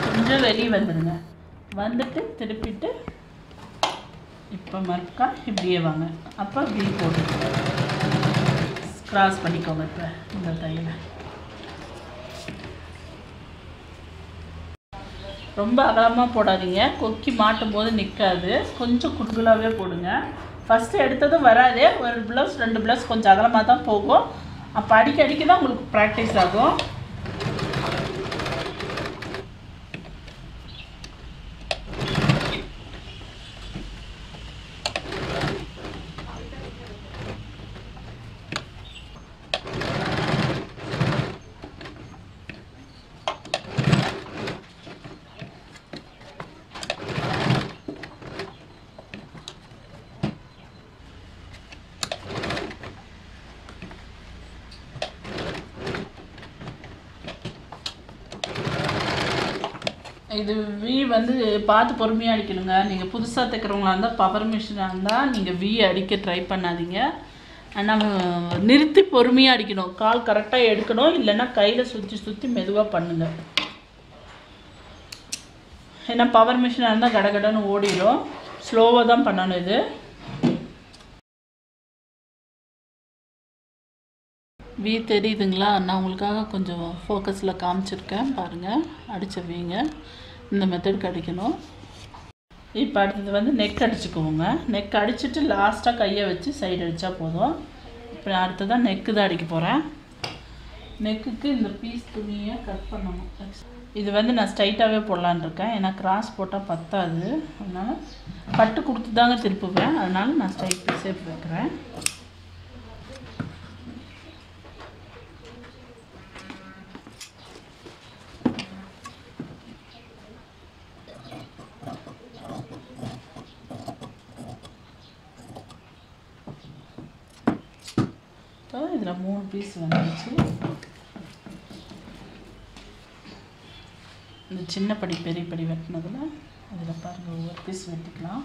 கொஞ்சம் வெளியே வந்துடுங்க. வந்துட்டு திருப்பிட்டு இப்போ மறுக்கா இப்படியே வாங்க. அப்போ வீ போட்டு கிராஸ் பண்ணிக்கோங்க. இப்போ இந்த தையலை ரொம்ப அகலமாக போடாதீங்க. கொக்கி மாட்டும் போது நிற்காது. கொஞ்சம் குறுகலாகவே போடுங்க. ஃபஸ்ட்டு எடுத்ததும் வராது. ஒரு ப்ளவுஸ் 2 ப்ளவுஸ் கொஞ்சம் அகலமாக தான் போகும். அப்போ அடிக்கடிக்கு தான் உங்களுக்கு ப்ராக்டிஸ் ஆகும். இது வி வந்து பார்த்து பொறுமையாக அடிக்கணுங்க. நீங்கள் புதுசாக தைக்கிறவங்களா இருந்தால் பவர் மிஷினாக இருந்தால் நீங்கள் வி அடிக்க ட்ரை பண்ணாதீங்க. ஆனால் நிறுத்தி பொறுமையாக அடிக்கணும். கால் கரெக்டாக எடுக்கணும். இல்லைன்னா கையில் சுற்றி மெதுவாக பண்ணுங்கள். ஏன்னா பவர் மிஷினாக இருந்தால் கடகடன்னு ஓடிடும். ஸ்லோவாக தான் பண்ணணும். இது வி தெரியுதுங்களா? நான் உங்களுக்காக கொஞ்சம் ஃபோக்கஸில் காமிச்சிருக்கேன் பாருங்கள். அடித்த வீங்க இந்த மெத்தடுக்கு அடிக்கணும். இப்போ அடுத்தது வந்து நெக் அடிச்சுக்குவோங்க. நெக் அடிச்சுட்டு லாஸ்ட்டாக கையை வச்சு சைடு அடித்தா போதும். இப்போ அடுத்ததான் நெக்கு தான் அடிக்க போகிறேன். நெக்குக்கு இந்த பீஸ் துணியை கட் பண்ணணும். இது வந்து நான் ஸ்ட்ரைட்டாகவே போடலான்னு இருக்கேன். ஏன்னா கிராஸ் போட்டால் பத்தாது. அதனால் பட்டு கொடுத்து தாங்க திருப்புவேன். அதனால் நான் ஸ்ட்ரைட் பீஸே வைக்கிறேன். இதில் 3 பீஸ் வந்துச்சு. இந்த சின்ன படி பெரிய படி வெட்டினதில் அதில் பாருங்கள் ஒவ்வொரு பீஸ் வெட்டிக்கலாம்.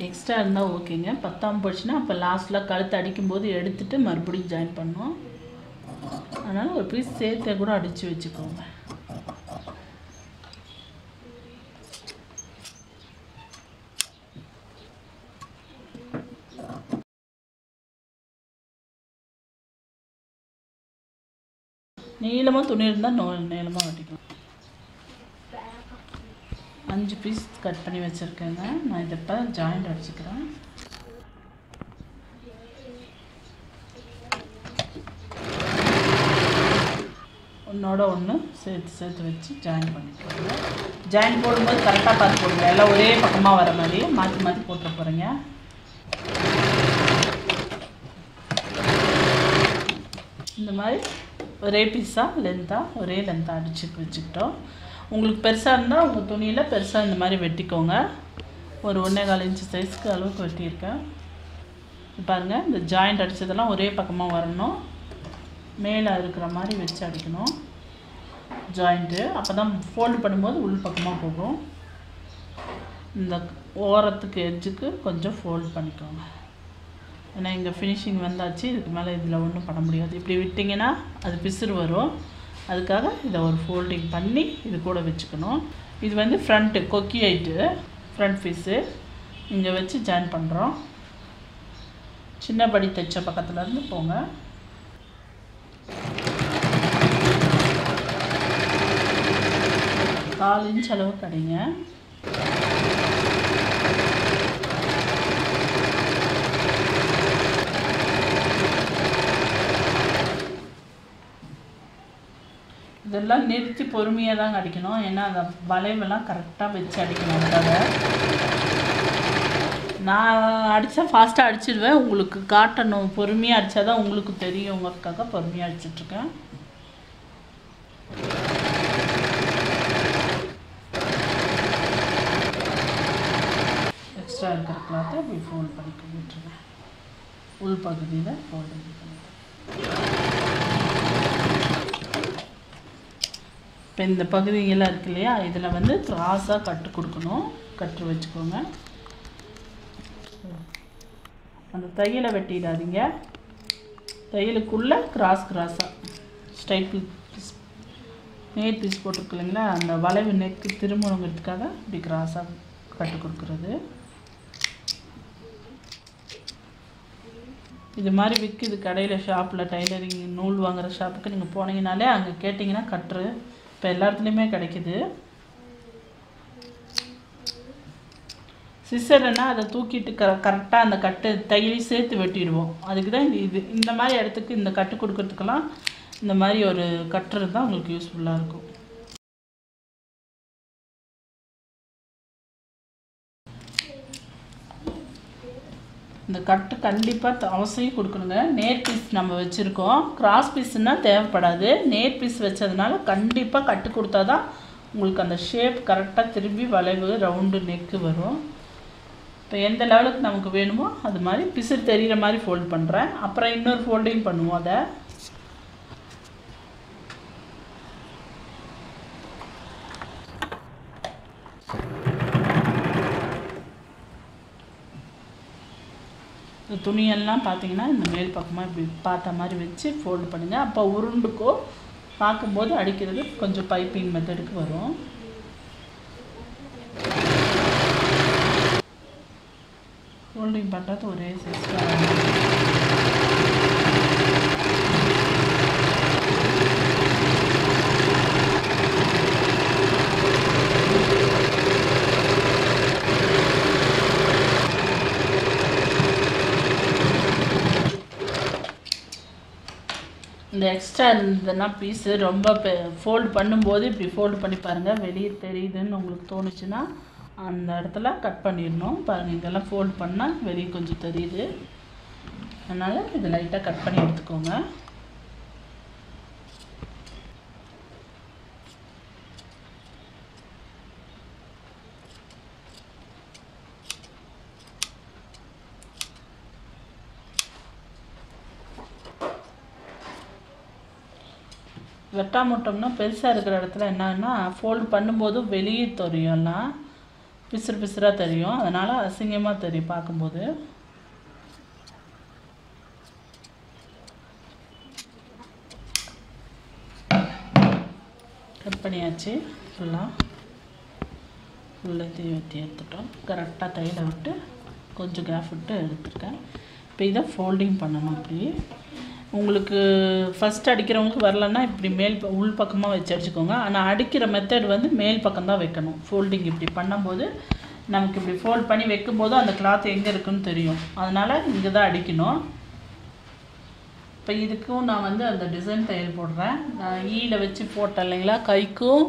எக்ஸ்ட்ரா இருந்தால் ஓகேங்க. பத்தாமல் போச்சுன்னா அப்போ லாஸ்ட்டில் கழுத்து அடிக்கும்போது எடுத்துகிட்டு மறுபடியும் ஜாயின் பண்ணோம். அதனால் ஒரு பீஸ் சேர்த்தே கூட அடித்து வச்சுக்கோங்க. நீளமாக துணி இருந்தால் நீளமாக வெட்டிக்கலாம். 5 பீஸ் கட் பண்ணி வச்சுருக்கேங்க. நான் இதை இப்போ ஜாயிண்ட் அடிச்சுக்கிறேன். ஒன்றோட ஒன்று சேர்த்து வச்சு ஜாயின் பண்ணிக்கோங்க. ஜாயின் போடும்போது கரெக்டாக பார்த்து போடுங்க. எல்லாம் ஒரே பக்கமாக வர மாதிரி மாற்றி போட்டு போகிறீங்க. இந்த மாதிரி ஒரே பீஸாக லென்த்தாக ஒரே லென்த்தாக அடித்து வச்சுக்கிட்டோம். உங்களுக்கு பெருசாக இருந்தால் உங்கள் துணியில் பெருசாக இந்த மாதிரி வெட்டிக்கோங்க. ஒரு 1.25 இன்ச்சு சைஸ்க்கு அளவுக்கு வெட்டியிருக்கேன். பாருங்கள், இந்த ஜாயிண்ட் அடித்ததெல்லாம் ஒரே பக்கமாக வரணும். மேலே இருக்கிற மாதிரி வச்சு அடிக்கணும் ஜாயிண்ட்டு. அப்போ தான் ஃபோல்டு பண்ணும்போது உள் பக்கமாக போகும். இந்த ஓரத்துக்கு எட்ஜுக்கு கொஞ்சம் ஃபோல்ட் பண்ணிக்கோங்க. ஏன்னா இங்கே ஃபினிஷிங் வந்தாச்சு. இதுக்கு மேலே இதில் ஒன்றும் பண்ண முடியாது. இப்படி விட்டிங்கன்னா அது பிசுறு வரும். அதுக்காக இதை ஒரு ஃபோல்டிங் பண்ணி இது கூட வச்சுக்கணும். இது வந்து ஃப்ரண்ட்டு கொக்கி ஐட்டு ஃப்ரண்ட் பீஸு இங்கே வச்சு ஜாயின் பண்ணுறோம். சின்ன படி தைச்ச பக்கத்துலேருந்து போங்க. கால் இன்ச் அளவுக்கு அடிங்க. இதெல்லாம் நிறுத்தி பொறுமையாக தாங்க அடிக்கணும். ஏன்னா அந்த வளைவெல்லாம் கரெக்டாக வச்சு அடிக்கணும். அதுக்காக நான் அடித்தா ஃபாஸ்ட்டாக அடிச்சிடுவேன். உங்களுக்கு காட்டணும், பொறுமையாக அடித்தா தான் உங்களுக்கு தெரியுங்கிறதுக்காக பொறுமையாக அடிச்சிட்ருக்கேன். எக்ஸ்ட்ரா இருக்கிற கிளாத்தை இப்படி ஃபோல்ட் பண்ணி விட்டுருவேன். உள் பகுதியில் ஃபோல்டு பண்ணிக்கிறேன். இப்போ இந்த பகுதியெல்லாம் இருக்கு இல்லையா, இதில் வந்து கிராஸாக கட்டு கொடுக்கணும். கட்டு வச்சுக்கோங்க. அந்த தையலை வெட்டிடாதீங்க. தையலுக்குள்ளே கிராஸாக ஸ்ட்ரைட் பீஸ் நேர் பீஸ் போட்டிருக்கு இல்லைங்களா, அந்த வளைவு நெக்கு திரும்பணுங்கிறதுக்காக இப்படி கிராஸாக கட்டு கொடுக்குறது. இது மாதிரி விற்கிது கடையில், ஷாப்பில், டைலரிங் நூல் வாங்குகிற ஷாப்புக்கு நீங்கள் போனீங்கனாலே அங்கே கேட்டிங்கன்னா கட்டுரு இப்போ எல்லா இடத்துலையுமே கிடைக்குது. சிசர்னா அதை தூக்கிட்டு கரெக்டாக அந்த கட்டு தையல் சேர்த்து வெட்டிடுவோம். அதுக்கு தான் இது இந்த மாதிரி இடத்துக்கு இந்த கட்டு கொடுக்கறதுக்கெல்லாம் இந்த மாதிரி ஒரு கட்டு இருந்தால் உங்களுக்கு யூஸ்ஃபுல்லாக இருக்கும். இந்த கட்டு கண்டிப்பாக அவசியம் கொடுக்கணுங்க. நேர் பீஸ் நம்ம வச்சுருக்கோம், கிராஸ் பீஸ்னால் தேவைப்படாது. நேர் பீஸ் வச்சதுனால கண்டிப்பாக கட்டு கொடுத்தா தான் உங்களுக்கு அந்த ஷேப் கரெக்டாக திரும்பி வளைவு ரவுண்டு நெக்கு வரும். இப்போ எந்த லெவலுக்கு நமக்கு வேணுமோ அது மாதிரி பிசுறு தெரிகிற மாதிரி ஃபோல்ட் பண்ணுறேன். அப்புறம் இன்னொரு ஃபோல்டிங் பண்ணுவோம். அதை துணியெல்லாம் பார்த்தீங்கன்னா இந்த மேல் பக்கமாக இப்படி பார்த்த மாதிரி வச்சு ஃபோல்டு பண்ணுங்கள். அப்போ உருண்டுக்கோ பார்க்கும்போது அடிக்கிறது கொஞ்சம் பைப்பிங் மெத்தடுக்கு வரும். ஃபோல்டிங் பண்ணுறது ஒரே சைஸ். இந்த எக்ஸ்ட்ரா இருந்ததுன்னா பீஸு ரொம்ப ஃபோல்டு பண்ணும்போது இப்படி ஃபோல்டு பண்ணி பாருங்கள், வெளியே தெரியுதுன்னு உங்களுக்கு தோணுச்சுன்னா அந்த இடத்துல கட் பண்ணிடணும். பாருங்கள், இதெல்லாம் ஃபோல்டு பண்ணால் வெளியே கொஞ்சம் தெரியுது. அதனால் இது லைட்டாக கட் பண்ணி எடுத்துக்கோங்க. வெட்டாமட்டோம்னா பெருசாக இருக்கிற இடத்துல என்னன்னா ஃபோல்டு பண்ணும்போது வெளியே தெரியும், எல்லாம் பிசுறு பிசுறாக தெரியும். அதனால் அசிங்கமாக தெரியும் பார்க்கும்போது. கட் பண்ணியாச்சு. ஃபுல்லாக தீ வெட்டி எடுத்துட்டோம். கரெக்டாக தையலை விட்டு கொஞ்சம் கேப் விட்டு எடுத்துருக்கேன். இப்போ இதை ஃபோல்டிங் பண்ணணும். அப்படி உங்களுக்கு ஃபஸ்ட் அடிக்கிறவங்களுக்கு வரலன்னா இப்படி உள் பக்கமாக வச்சு அடிச்சுக்கோங்க. ஆனால் அடிக்கிற மெத்தட் வந்து மேல் பக்கம் தான் வைக்கணும். ஃபோல்டிங் இப்படி பண்ணும்போது நமக்கு இப்படி ஃபோல்ட் பண்ணி வைக்கும்போது அந்த கிளாத் எங்கே இருக்குன்னு தெரியும். அதனால் இங்கே தான் அடிக்கணும். இப்போ இதுக்கும் நான் வந்து அந்த டிசைன் தையல் போடுறேன். நான் ஈல வச்சு போட்டேன் இல்லைங்களா, கைக்கும்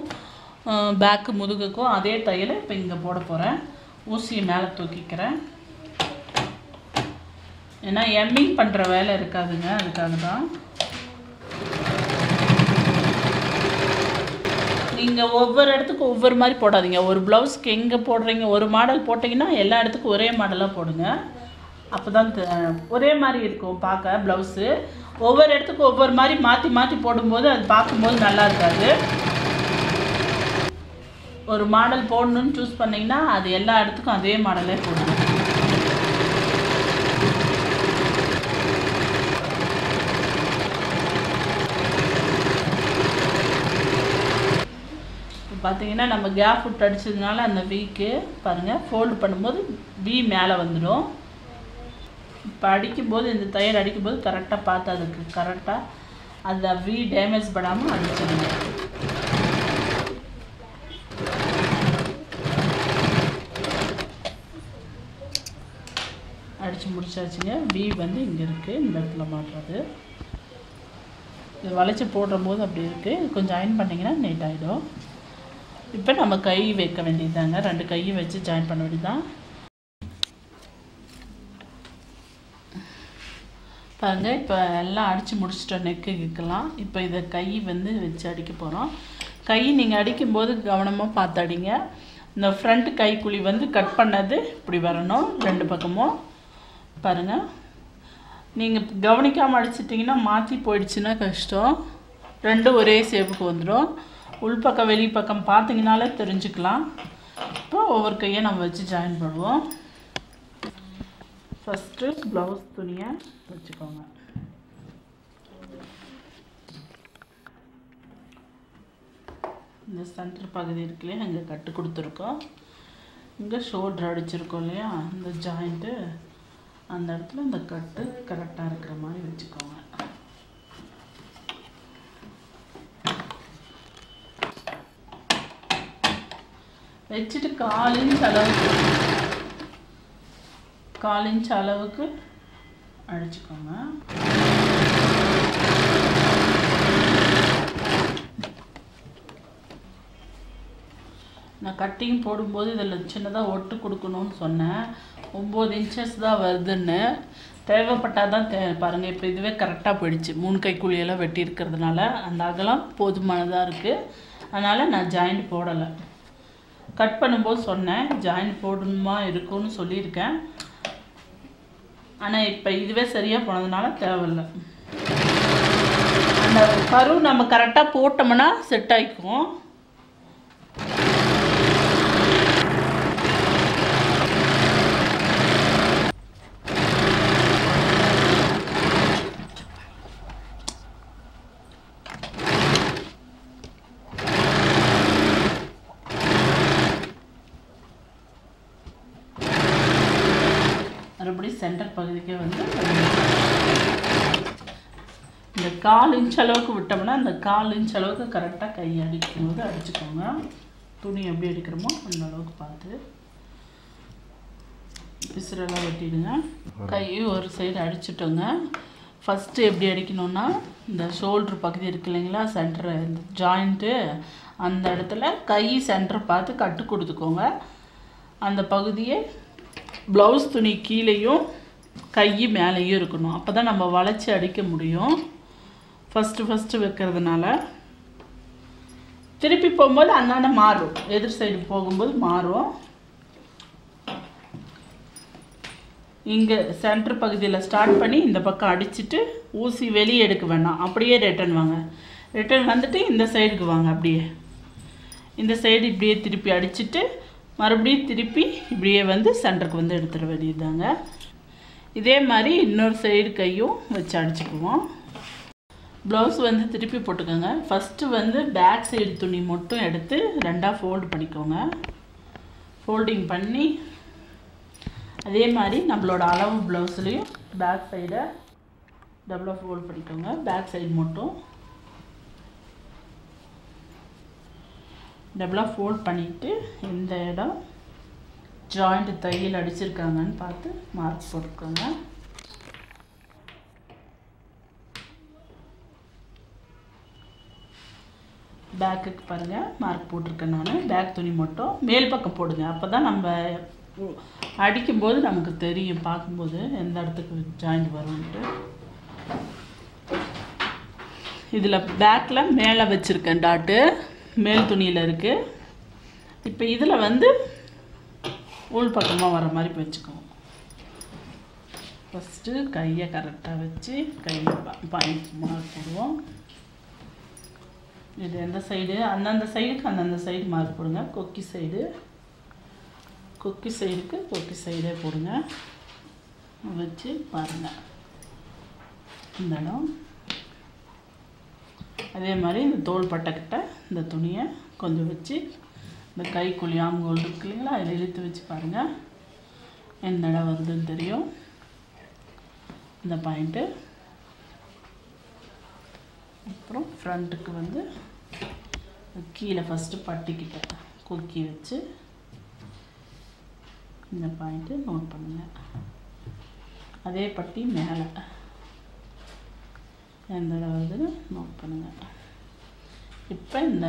பேக்கு முதுகுக்கும் அதே தையலை இப்போ இங்கே போட போகிறேன். ஊசியை மேலே தூக்கிக்கிறேன். ஏன்னா எம்மிங் பண்ணுற வேலை இருக்காதுங்க, அதுக்காக தான். நீங்கள் ஒவ்வொரு இடத்துக்கும் ஒவ்வொரு மாதிரி போடாதீங்க. ஒரு ப்ளவுஸ்க்கு எங்கே போடுறீங்க, ஒரு மாடல் போட்டிங்கன்னா எல்லா இடத்துக்கும் ஒரே மாடலாக போடுங்க. அப்போ தான் ஒரே மாதிரி இருக்கும் பார்க்க ப்ளவுஸு. ஒவ்வொரு இடத்துக்கும் ஒவ்வொரு மாதிரி மாற்றி மாற்றி போடும்போது அது பார்க்கும்போது நல்லா இருக்காது. ஒரு மாடல் போடணுன்னு சூஸ் பண்ணிங்கன்னா அது எல்லா இடத்துக்கும் அதே மாடலே போடணும். பார்த்தீங்கன்னா நம்ம கேப் விட்டு அடிச்சதுனால அந்த வீக்கு பாருங்கள் ஃபோல்டு பண்ணும்போது வி மேலே வந்துடும். இப்போ அடிக்கும்போது இந்த தையல் அடிக்கும்போது கரெக்டாக பார்த்து அதுக்கு கரெக்டாக அந்த வி டேமேஜ் படாமல் அடிச்சிடுங்க. அடித்து முடிச்சாச்சுங்க. வி வந்து இங்கே இருக்குது, இந்த இடத்துல மாட்டுறது. இது வளைச்சி போடும்போது அப்படி இருக்குது. இது கொஞ்சம் அயன் பண்ணிங்கன்னா நீட் ஆகிடும். இப்போ நம்ம கை வைக்க வேண்டியதாங்க. 2 கையும் வச்சு ஜாயின் பண்ண வேண்டியதுதான். பாருங்கள் இப்போ எல்லாம் அடித்து முடிச்சிட்டோம். நெக்கு கிக்கலாம். இப்போ இதை கை வந்து வச்சு அடிக்க போகிறோம். கை நீங்கள் அடிக்கும்போது கவனமாக பார்த்து அடிங்க. இந்த ஃப்ரண்ட் கைக்குழி வந்து கட் பண்ணது இப்படி வரணும் 2 பக்கமும். பாருங்கள், நீங்கள் கவனிக்காமல் அடிச்சிட்டிங்கன்னா மாற்றி போயிடுச்சுன்னா கஷ்டம். 2 ஒரே ஷேப்புக்கு வந்துடும். உள்பக்கம் வெளிப்பக்கம் பார்த்தீங்கனாலே தெரிஞ்சுக்கலாம். இப்போ ஒவ்வொரு கையை நம்ம வச்சு ஜாயின் பண்ணுவோம். ஃபஸ்ட்டு ப்ளவுஸ் துணியை வச்சுக்கோங்க. இந்த சென்டர் பகுதி இருக்கு இல்லையா, அங்கே கட்டு கொடுத்துருக்கோம். இங்கே ஷோல்டர் அடிச்சிருக்கோம் இல்லையா, இந்த ஜாயிண்ட்டு அந்த இடத்துல இந்த கட்டு கரெக்டாக இருக்கிற மாதிரி வச்சுக்கோங்க. வச்சுட்டு 1/4 இன்ச் அளவுக்கு அடிச்சுக்கோங்க. நான் கட்டிங் போடும்போது இதில் சின்னதாக ஒட்டு கொடுக்கணும்னு சொன்னேன். 9 இன்ச்சஸ் தான் வருதுன்னு. தேவைப்பட்டால் தான் பாருங்கள். இப்போ இதுவே கரெக்டாக போயிடுச்சு. 3 கைக்குழியெல்லாம் வெட்டி இருக்கிறதுனால அந்த அகலம் போதுமானதாக இருக்குது. அதனால் நான் ஜாயிண்ட் போடலை. கட் பண்ணும்போது சொன்னேன் ஜாயிண்ட் போடணுமா இருக்கும்னு சொல்லியிருக்கேன். ஆனால் இப்போ இதுவே சரியாக போனதுனால தேவையில்லை. அந்த கரு நம்ம கரெக்டாக போட்டோம்னா செட் ஆகிக்கும். மறுபடியும் சென்டர் பகுதிக்கே வந்து இந்த 1/4 இன்ச் அளவுக்கு விட்டோம்னா அந்த 1/4 இன்ச் அளவுக்கு கரெக்டாக கை அடிக்கும்போது அடிச்சுக்கோங்க. துணி எப்படி அடிக்கிறோமோ அந்த அளவுக்கு பார்த்து பிசுரெல்லாம் வெட்டிடுங்க. கை ஒரு சைடு அடிச்சுட்டோங்க. ஃபஸ்ட்டு எப்படி அடிக்கணும்னா இந்த ஷோல்ட்ரு பகுதி இருக்கு இல்லைங்களா, சென்டரு இந்த ஜாயிண்ட்டு அந்த இடத்துல கை சென்டர் பார்த்து கட்டு கொடுத்துக்கோங்க. அந்த பகுதியை ப்ளவுஸ் துணி கீழேயும் கை மேலேயும் இருக்கணும். அப்போ தான் நம்ம வளைச்சி அடிக்க முடியும். ஃபஸ்ட்டு வைக்கிறதுனால திருப்பி போகும்போது அந்தாண்ட மாறும். எதிர் சைடு போகும்போது மாறும். இங்கே சென்டர் பகுதியில் ஸ்டார்ட் பண்ணி இந்த பக்கம் அடிச்சுட்டு ஊசி வெளியே எடுக்க வேண்டாம். அப்படியே ரிட்டன் வாங்க. ரிட்டன் வந்துட்டு இந்த சைடுக்கு வாங்க. அப்படியே இந்த சைடு இப்படியே திருப்பி அடிச்சுட்டு மறுபடியும் திருப்பி இப்படியே வந்து சென்டருக்கு வந்து எடுத்துட வேண்டியதுதாங்க. இதே மாதிரி இன்னொரு சைடு கையும் வச்சு அடிச்சுக்குவோம். ப்ளவுஸ் வந்து திருப்பி போட்டுக்கோங்க. ஃபஸ்ட்டு வந்து பேக் சைடு துணி மட்டும் எடுத்து 2ஆக ஃபோல்டு பண்ணிக்கோங்க. ஃபோல்டிங் பண்ணி அதே மாதிரி நம்மளோட அளவு ப்ளவுஸ்லேயும் பேக் சைடை டபுளாக ஃபோல்ட் பண்ணிக்கோங்க. பேக் சைடு மட்டும் டபுளாக ஃபோல்ட் பண்ணிவிட்டு இந்த இடம் ஜாயிண்ட் தையல் அடிச்சிருக்காங்கன்னு பார்த்து மார்க் போட்டுக்கோங்க. பேக்குக்கு பாருங்கள் மார்க் போட்டிருக்கேன் நான். பேக் துணி மட்டும் மேல் பக்கம் போடுங்க. அப்போ தான் நம்ம அடிக்கும்போது நமக்கு தெரியும், பார்க்கும்போது எந்த இடத்துக்கு ஜாயிண்ட் வரும்ன்ட்டு. இதில் பேக்கில் மேலே வச்சுருக்கேன் டாட்டு. மேல் துணியில் இருக்குது. இப்போ இதில் வந்து உள் பக்கமாக வர மாதிரி வச்சுக்குவோம். ஃபஸ்ட்டு கையை கரெக்டாக வச்சு கையில் பாயிண்ட் மார்க் போடுவோம். இது எந்த சைடு அந்தந்த சைடுக்கு அந்தந்த சைடு மார்க் போடுங்க. கொக்கி சைடுக்கு கொக்கி சைடே போடுங்க. வச்சு பாருங்கள் இந்த இடம். அதே மாதிரி இந்த தோள் பட்டைக்கிட்ட இந்த துணியை கொஞ்சம் வச்சு இந்த கைக்குழி ஆம்கோல் இருக்கு இல்லைங்களா, அதில் இழுத்து வச்சு பாருங்கள் எந்த இடம் வருதுன்னு தெரியும். இந்த பாயிண்ட்டு அப்புறம் ஃப்ரண்ட்டுக்கு வந்து கீழே ஃபஸ்ட்டு பட்டிக்கிட்ட கொக்கி வச்சு இந்த பாயிண்ட்டு நோட் பண்ணுங்கள். அதே பட்டி மேலே எந்த இடம் வருதுன்னு நோட் பண்ணுங்கள். இப்போ இந்த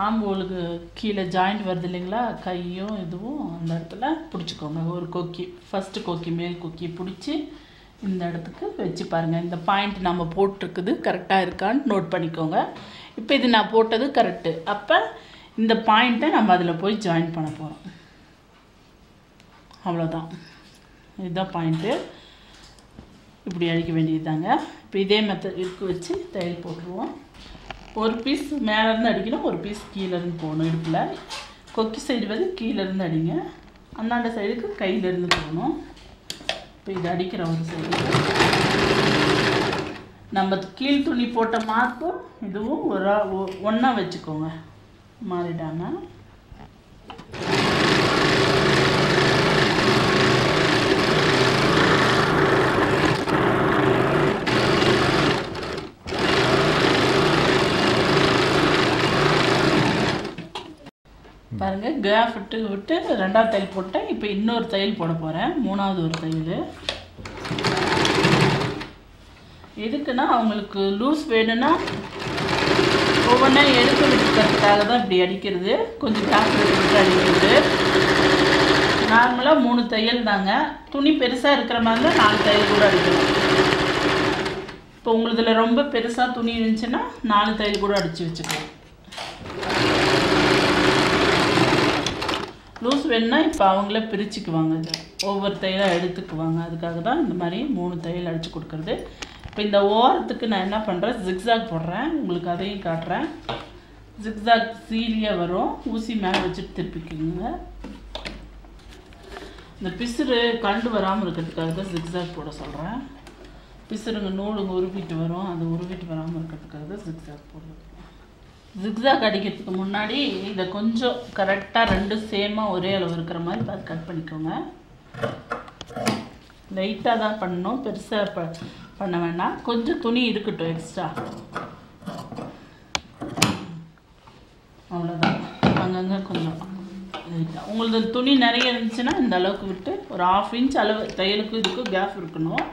ஆம்போலுக்கு கீழே ஜாயிண்ட் வருது இல்லைங்களா, கையும் இதுவும் அந்த இடத்துல பிடிச்சிக்கோங்க. ஒரு கொக்கி ஃபஸ்ட்டு கொக்கி மேல் கொக்கி பிடிச்சி இந்த இடத்துக்கு வச்சு பாருங்கள். இந்த பாயிண்ட் நம்ம போட்டிருக்குது கரெக்டாக இருக்கான்னு நோட் பண்ணிக்கோங்க. இப்போ இது நான் போட்டது கரெக்டு. அப்போ இந்த பாயிண்ட்டை நம்ம அதில் போய் ஜாயின் பண்ண போகிறோம். அவ்வளோதான், இதுதான் பாயிண்ட்டு. இப்படி அடிக்க வேண்டியது தாங்க. இப்போ இதே மெத்தட் இருக்கு வச்சு தையல் போட்டுருவோம். ஒரு பீஸ் மேலேருந்து அடிக்கணும், ஒரு பீஸ் கீழேருந்து போகணும். இடுப்பில் கொக்கி சைடு வந்து கீழேருந்து அடிங்க, அந்தாண்ட சைடுக்கு கையிலேருந்து போகணும். இப்போ இது அடிக்கிற ஒரு சைடு நம்ம கீழ் துணி போட்ட மார்க்கும் இதுவும் ஒன்றா வச்சுக்கோங்க, மாறிடாமல். பாருங்கள், கேப் விட்டு ரெண்டாவது தையல் போட்டேன். இப்போ இன்னொரு தையல் போட போகிறேன், மூணாவது ஒரு தையல். எதுக்குன்னா அவங்களுக்கு லூஸ் வேணும்னா ஒவ்வொன்றா எடுத்து விட்டுக்கிறதுக்காக தான் இப்படி அடிக்கிறது, கொஞ்சம் கேப் விட்டு அடிக்கிறது. நார்மலாக 3 தையல் தாங்க. துணி பெருசாக இருக்கிற மாதிரி தான் 4 தையல் கூட அடிக்கணும். இப்போ உங்களுதில் ரொம்ப பெருசாக துணி இருந்துச்சுன்னா 4 தையல் கூட அடித்து வச்சுக்கலாம். லூஸ் வேணுன்னா இப்போ அவங்களே பிரிச்சுக்குவாங்க, இது ஒவ்வொரு தையலாக எடுத்துக்குவாங்க. அதுக்காக தான் இந்த மாதிரி 3 தையல் அடித்து கொடுக்குறது. இப்போ இந்த ஓரத்துக்கு நான் என்ன பண்ணுறேன், ஜிக்ஸாக் போடுறேன். உங்களுக்கு அதையும் காட்டுறேன். ஜிக்ஸாக் சீலியாக வரும், ஊசி மேலே வச்சுட்டு திருப்பிக்குங்க. இந்த பிசுறு கண்டு வராமல் இருக்கிறதுக்காக தான் ஜிக்ஸாக் போட சொல்கிறேன். பிசுறுங்க நூலுங்க உருவிட்டு வரும், அது உருவிட்டு வராமல் இருக்கிறதுக்காக தான் ஜிக்ஸாக் போடுறது. ஜிக்ஸாக் அடிக்கிறதுக்கு முன்னாடி இதை கொஞ்சம் கரெக்டாக 2 சேமாக ஒரே அளவு இருக்கிற மாதிரி பார்த்து கட் பண்ணிக்கோங்க. லைட்டாக தான் பண்ணணும், பெருசாக பண்ண வேண்டாம். கொஞ்சம் துணி இருக்கட்டும் எக்ஸ்ட்ரா, அவ்வளோதான். அங்கங்கே கொஞ்சம் லைட்டாக உங்களுக்கு துணி நிறைய இருந்துச்சுன்னா இந்த அளவுக்கு விட்டு ஒரு 1/2 இன்ச் அளவு தையலுக்கு இதுக்கு கேப் இருக்கணும்.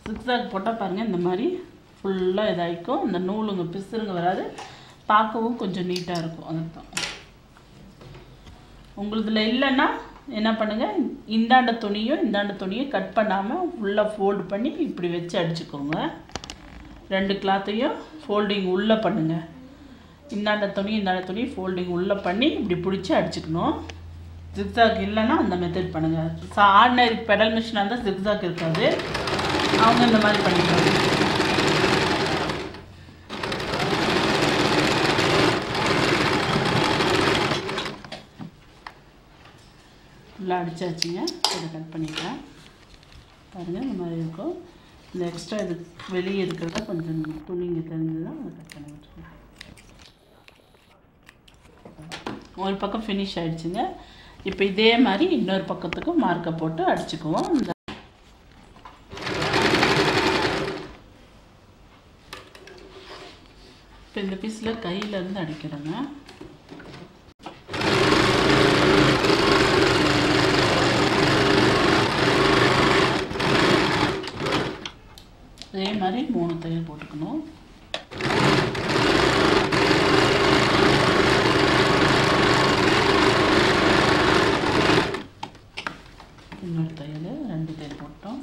ஜிக்ஸாக் போட்டால் பாருங்கள் இந்த மாதிரி ஃபுல்லாக இதாகிக்கும். இந்த நூலுங்க பிசுறுங்க வராது, பார்க்கவும் கொஞ்சம் நீட்டாக இருக்கும். அதுதான் உங்களுதில் இல்லைன்னா என்ன பண்ணுங்கள், இந்தாண்ட துணியும் கட் பண்ணாமல் ஃபுல்லாக ஃபோல்டு பண்ணி இப்படி வச்சு அடிச்சுக்கோங்க. 2 கிளாத்தையும் ஃபோல்டிங் உள்ளே பண்ணுங்கள். இந்தாண்ட துணி ஃபோல்டிங் உள்ளே பண்ணி இப்படி பிடிச்சி அடிச்சுக்கணும். ஜிக்ஸாக் இல்லைன்னா அந்த மெத்தட் பண்ணுங்கள். ஆர்டினரி பெடல் மிஷினாக இருந்தால் ஜிக்ஸாக் இருக்காது, அவங்க இந்த மாதிரி பண்ணிக்கலாம். ஃபுல்லாக அடித்தாச்சுங்க. இதை கட் பண்ணிக்கலாம். பாருங்கள் இந்த மாதிரி இருக்கும். இந்த எக்ஸ்ட்ரா இது வெளியே இருக்கிறத கொஞ்சம் துணிங்க தெரிஞ்சுதான் அதை கட் பண்ணி விட்டுருங்க. ஒரு பக்கம் ஃபினிஷ் ஆகிடுச்சுங்க. இப்போ இதே மாதிரி இன்னொரு பக்கத்துக்கும் மார்க்கை போட்டு அடிச்சுக்குவோம். இப்போ இந்த பீஸில் கையிலேருந்து அடிக்கிறேங்க. அதே மாதிரி 3 தையல் போட்டுக்கணும். இன்னொரு தையல் 2 தையல் போட்டோம்.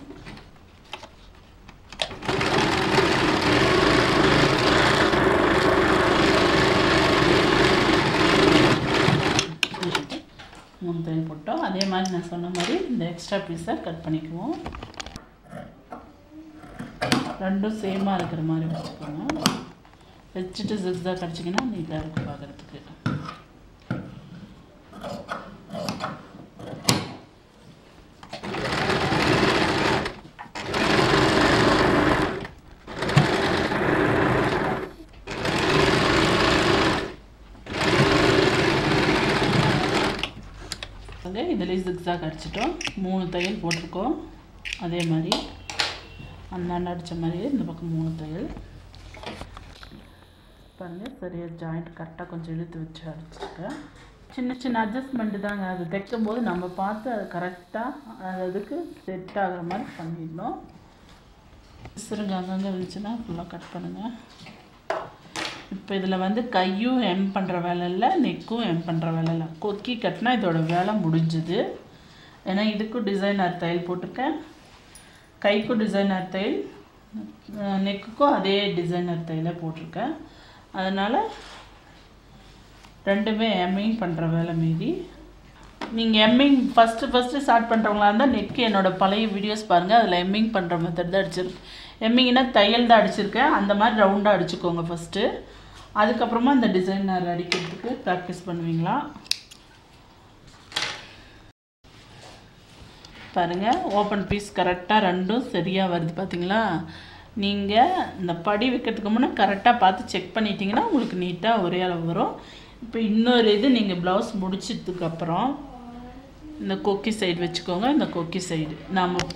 மாதிரி நான் சொன்ன மாதிரி இந்த எக்ஸ்ட்ரா பீஸை கட் பண்ணிக்குவோம். ரெண்டும் சேமாக இருக்கிற மாதிரி வச்சுக்கோங்க. வச்சுட்டு ஜிக்ஸாக் கடிச்சிங்கன்னா நீட்டாக இருக்கும் பார்க்குறதுக்கு. இதில் ஜிக்ஸாக் அடிச்சிட்டோம். 3 தையல் போட்டிருக்கோம். அதே மாதிரி அந்தாண்ட அடித்த மாதிரியே இந்த பக்கம் 3 தையல் பாருங்கள். சரியாக ஜாயிண்ட் கரெக்டாக கொஞ்சம் இழுத்து வச்சு அடிச்சிருக்கேன். சின்ன சின்ன அட்ஜஸ்ட்மெண்ட்டு தாங்க. அது தைக்கும் போது நம்ம பார்த்து அது கரெக்டாக அதுக்கு செட் ஆகிற மாதிரி பண்ணிடணும். சிறுங்க அங்கங்கே இருந்துச்சுன்னா ஃபுல்லாக கட் பண்ணுங்கள். இப்போ இதில் வந்து கையும் எம் பண்ணுற வேலை இல்லை, நெக்கும் எம் பண்ணுற வேலை இல்லை. கொக்கி கட்டினா இதோட வேலை முடிஞ்சுது. ஏன்னா இதுக்கும் டிசைனர் தையல் போட்டிருக்கேன், கைக்கும் டிசைனர் தையல், நெக்குக்கும் அதே டிசைனர் தையலை போட்டிருக்கேன். அதனால் ரெண்டுமே எம்மிங் பண்ணுற வேலை மீதி. நீங்கள் எம்மிங் ஃபஸ்ட்டு ஸ்டார்ட் பண்ணுறவங்களா இருந்தால் நெக்கு என்னோடய பழைய வீடியோஸ் பாருங்கள். அதில் எம்மிங் பண்ணுற மெத்தட் தான் அடிச்சிருக்கேன். எம்மிங்னா தையல் தான் அடிச்சிருக்கேன். அந்த மாதிரி ரவுண்டாக அடிச்சுக்கோங்க ஃபஸ்ட்டு. அதுக்கப்புறமா இந்த டிசைனர் அடிக்கிறதுக்கு ப்ராக்டிஸ் பண்ணுவீங்களா பாருங்கள். ஓப்பன் பீஸ் கரெக்டாக ரெண்டும் சரியாக வருது பார்த்தீங்களா. நீங்கள் இந்த படி வைக்கிறதுக்கு முன்னே கரெக்டாக பார்த்து செக் பண்ணிட்டீங்கன்னா உங்களுக்கு நீட்டாக ஒரே அளவு வரும். இப்போ இன்னொரு இது நீங்கள் ப்ளவுஸ் முடிச்சதுக்கப்புறம் இந்த கொக்கி சைடு வச்சுக்கோங்க. இந்த கொக்கி சைடு நம்ம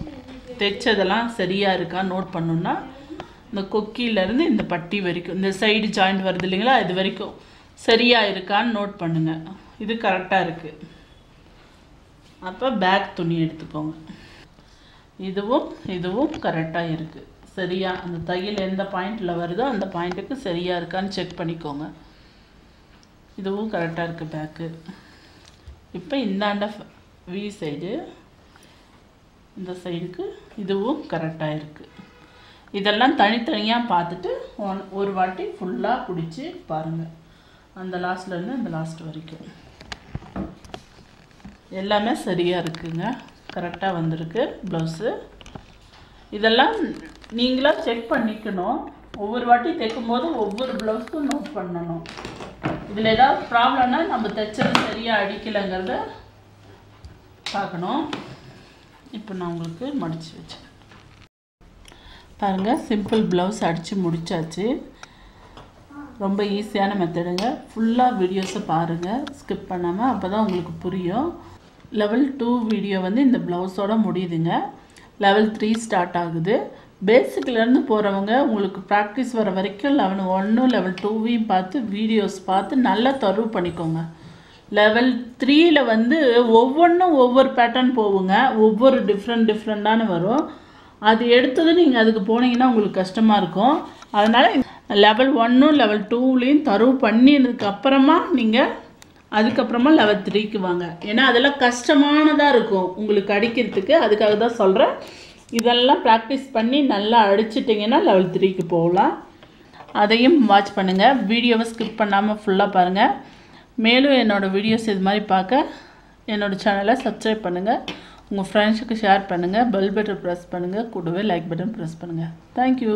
தைச்சதெல்லாம் சரியாக இருக்கா நோட் பண்ணணுன்னா இந்த கொக்கியிலேருந்து இந்த பட்டி வரைக்கும் இந்த சைடு ஜாயிண்ட் வருது இல்லைங்களா, இது வரைக்கும் சரியாக இருக்கான்னு நோட் பண்ணுங்கள். இது கரெக்டாக இருக்குது. அப்போ பேக் துணி எடுத்துக்கோங்க. இதுவும் கரெக்டாக இருக்குது. சரியாக அந்த தையல் எந்த பாயிண்டில் வருதோ அந்த பாயிண்ட்டுக்கு சரியாக இருக்கான்னு செக் பண்ணிக்கோங்க. இதுவும் கரெக்டாக இருக்குது பேக்கு. இப்போ இந்தாண்ட வி சைடு இந்த சைடுக்கு இதுவும் கரெக்டாக இருக்குது. இதெல்லாம் தனித்தனியாக பார்த்துட்டு ஒரு வாட்டி ஃபுல்லாக பிடிச்சி பாருங்கள். அந்த லாஸ்ட்லேருந்து அந்த லாஸ்ட் வரைக்கும் எல்லாமே சரியாக இருக்குங்க. கரெக்டாக வந்திருக்கு ப்ளவுஸு. இதெல்லாம் நீங்களாக செக் பண்ணிக்கணும். ஒவ்வொரு வாட்டி தைக்கும்போது ஒவ்வொரு ப்ளவுஸும் நோட் பண்ணணும். இதில் ஏதாவது ப்ராப்ளம்னா நம்ம தைச்சது சரியாக அடிக்கலைங்கிறத பார்க்கணும். இப்போ நான் உங்களுக்கு மடித்து வச்சேன் பாருங்கள். சிம்பிள் ப்ளவுஸ் அடித்து முடித்தாச்சு. ரொம்ப ஈஸியான மெத்தடுங்க. ஃபுல்லாக வீடியோஸை பாருங்கள் ஸ்கிப் பண்ணாமல், அப்போ தான் உங்களுக்கு புரியும். லெவல் 2 வீடியோ வந்து இந்த ப்ளவுஸோடு முடியுதுங்க. லெவல் 3 ஸ்டார்ட் ஆகுது. பேசிக்லேருந்து போகிறவங்க உங்களுக்கு ப்ராக்டிஸ் வர வரைக்கும் லெவல் 1 லெவல் 2வையும் பார்த்து வீடியோஸ் பார்த்து நல்லா தரவு பண்ணிக்கோங்க. லெவல் 3ல் வந்து ஒவ்வொன்றும் ஒவ்வொரு பேட்டர்ன் போகுங்க. ஒவ்வொரு டிஃப்ரெண்ட்டான வரும். அது எடுத்தது நீங்கள் அதுக்கு போனீங்கன்னா உங்களுக்கு கஷ்டமாக இருக்கும். அதனால் லெவல் 1 லெவல் 2லேயும் தரவு பண்ணினதுக்கப்புறமா நீங்கள் அதுக்கப்புறமா லெவல் 3க்கு வாங்க. ஏன்னா அதெல்லாம் கஷ்டமானதாக இருக்கும் உங்களுக்கு அடிக்கிறதுக்கு. அதுக்காக தான் சொல்கிறேன். இதெல்லாம் ப்ராக்டிஸ் பண்ணி நல்லா அடிச்சிட்டிங்கன்னா லெவல் 3க்கு போகலாம். அதையும் வாட்ச் பண்ணுங்கள். வீடியோவை ஸ்கிப் பண்ணாமல் ஃபுல்லாக பாருங்கள். மேலும் என்னோடய வீடியோஸ் இது மாதிரி பார்க்க என்னோடய சேனலை சப்ஸ்கிரைப் பண்ணுங்கள். உங்கள் ஃப்ரெண்ட்ஸுக்கு ஷேர் பண்ணுங்கள். பெல் பட்டன் ப்ரெஸ் பண்ணுங்கள். கூடவே லைக் பட்டன் ப்ரெஸ் பண்ணுங்கள். தேங்க்யூ.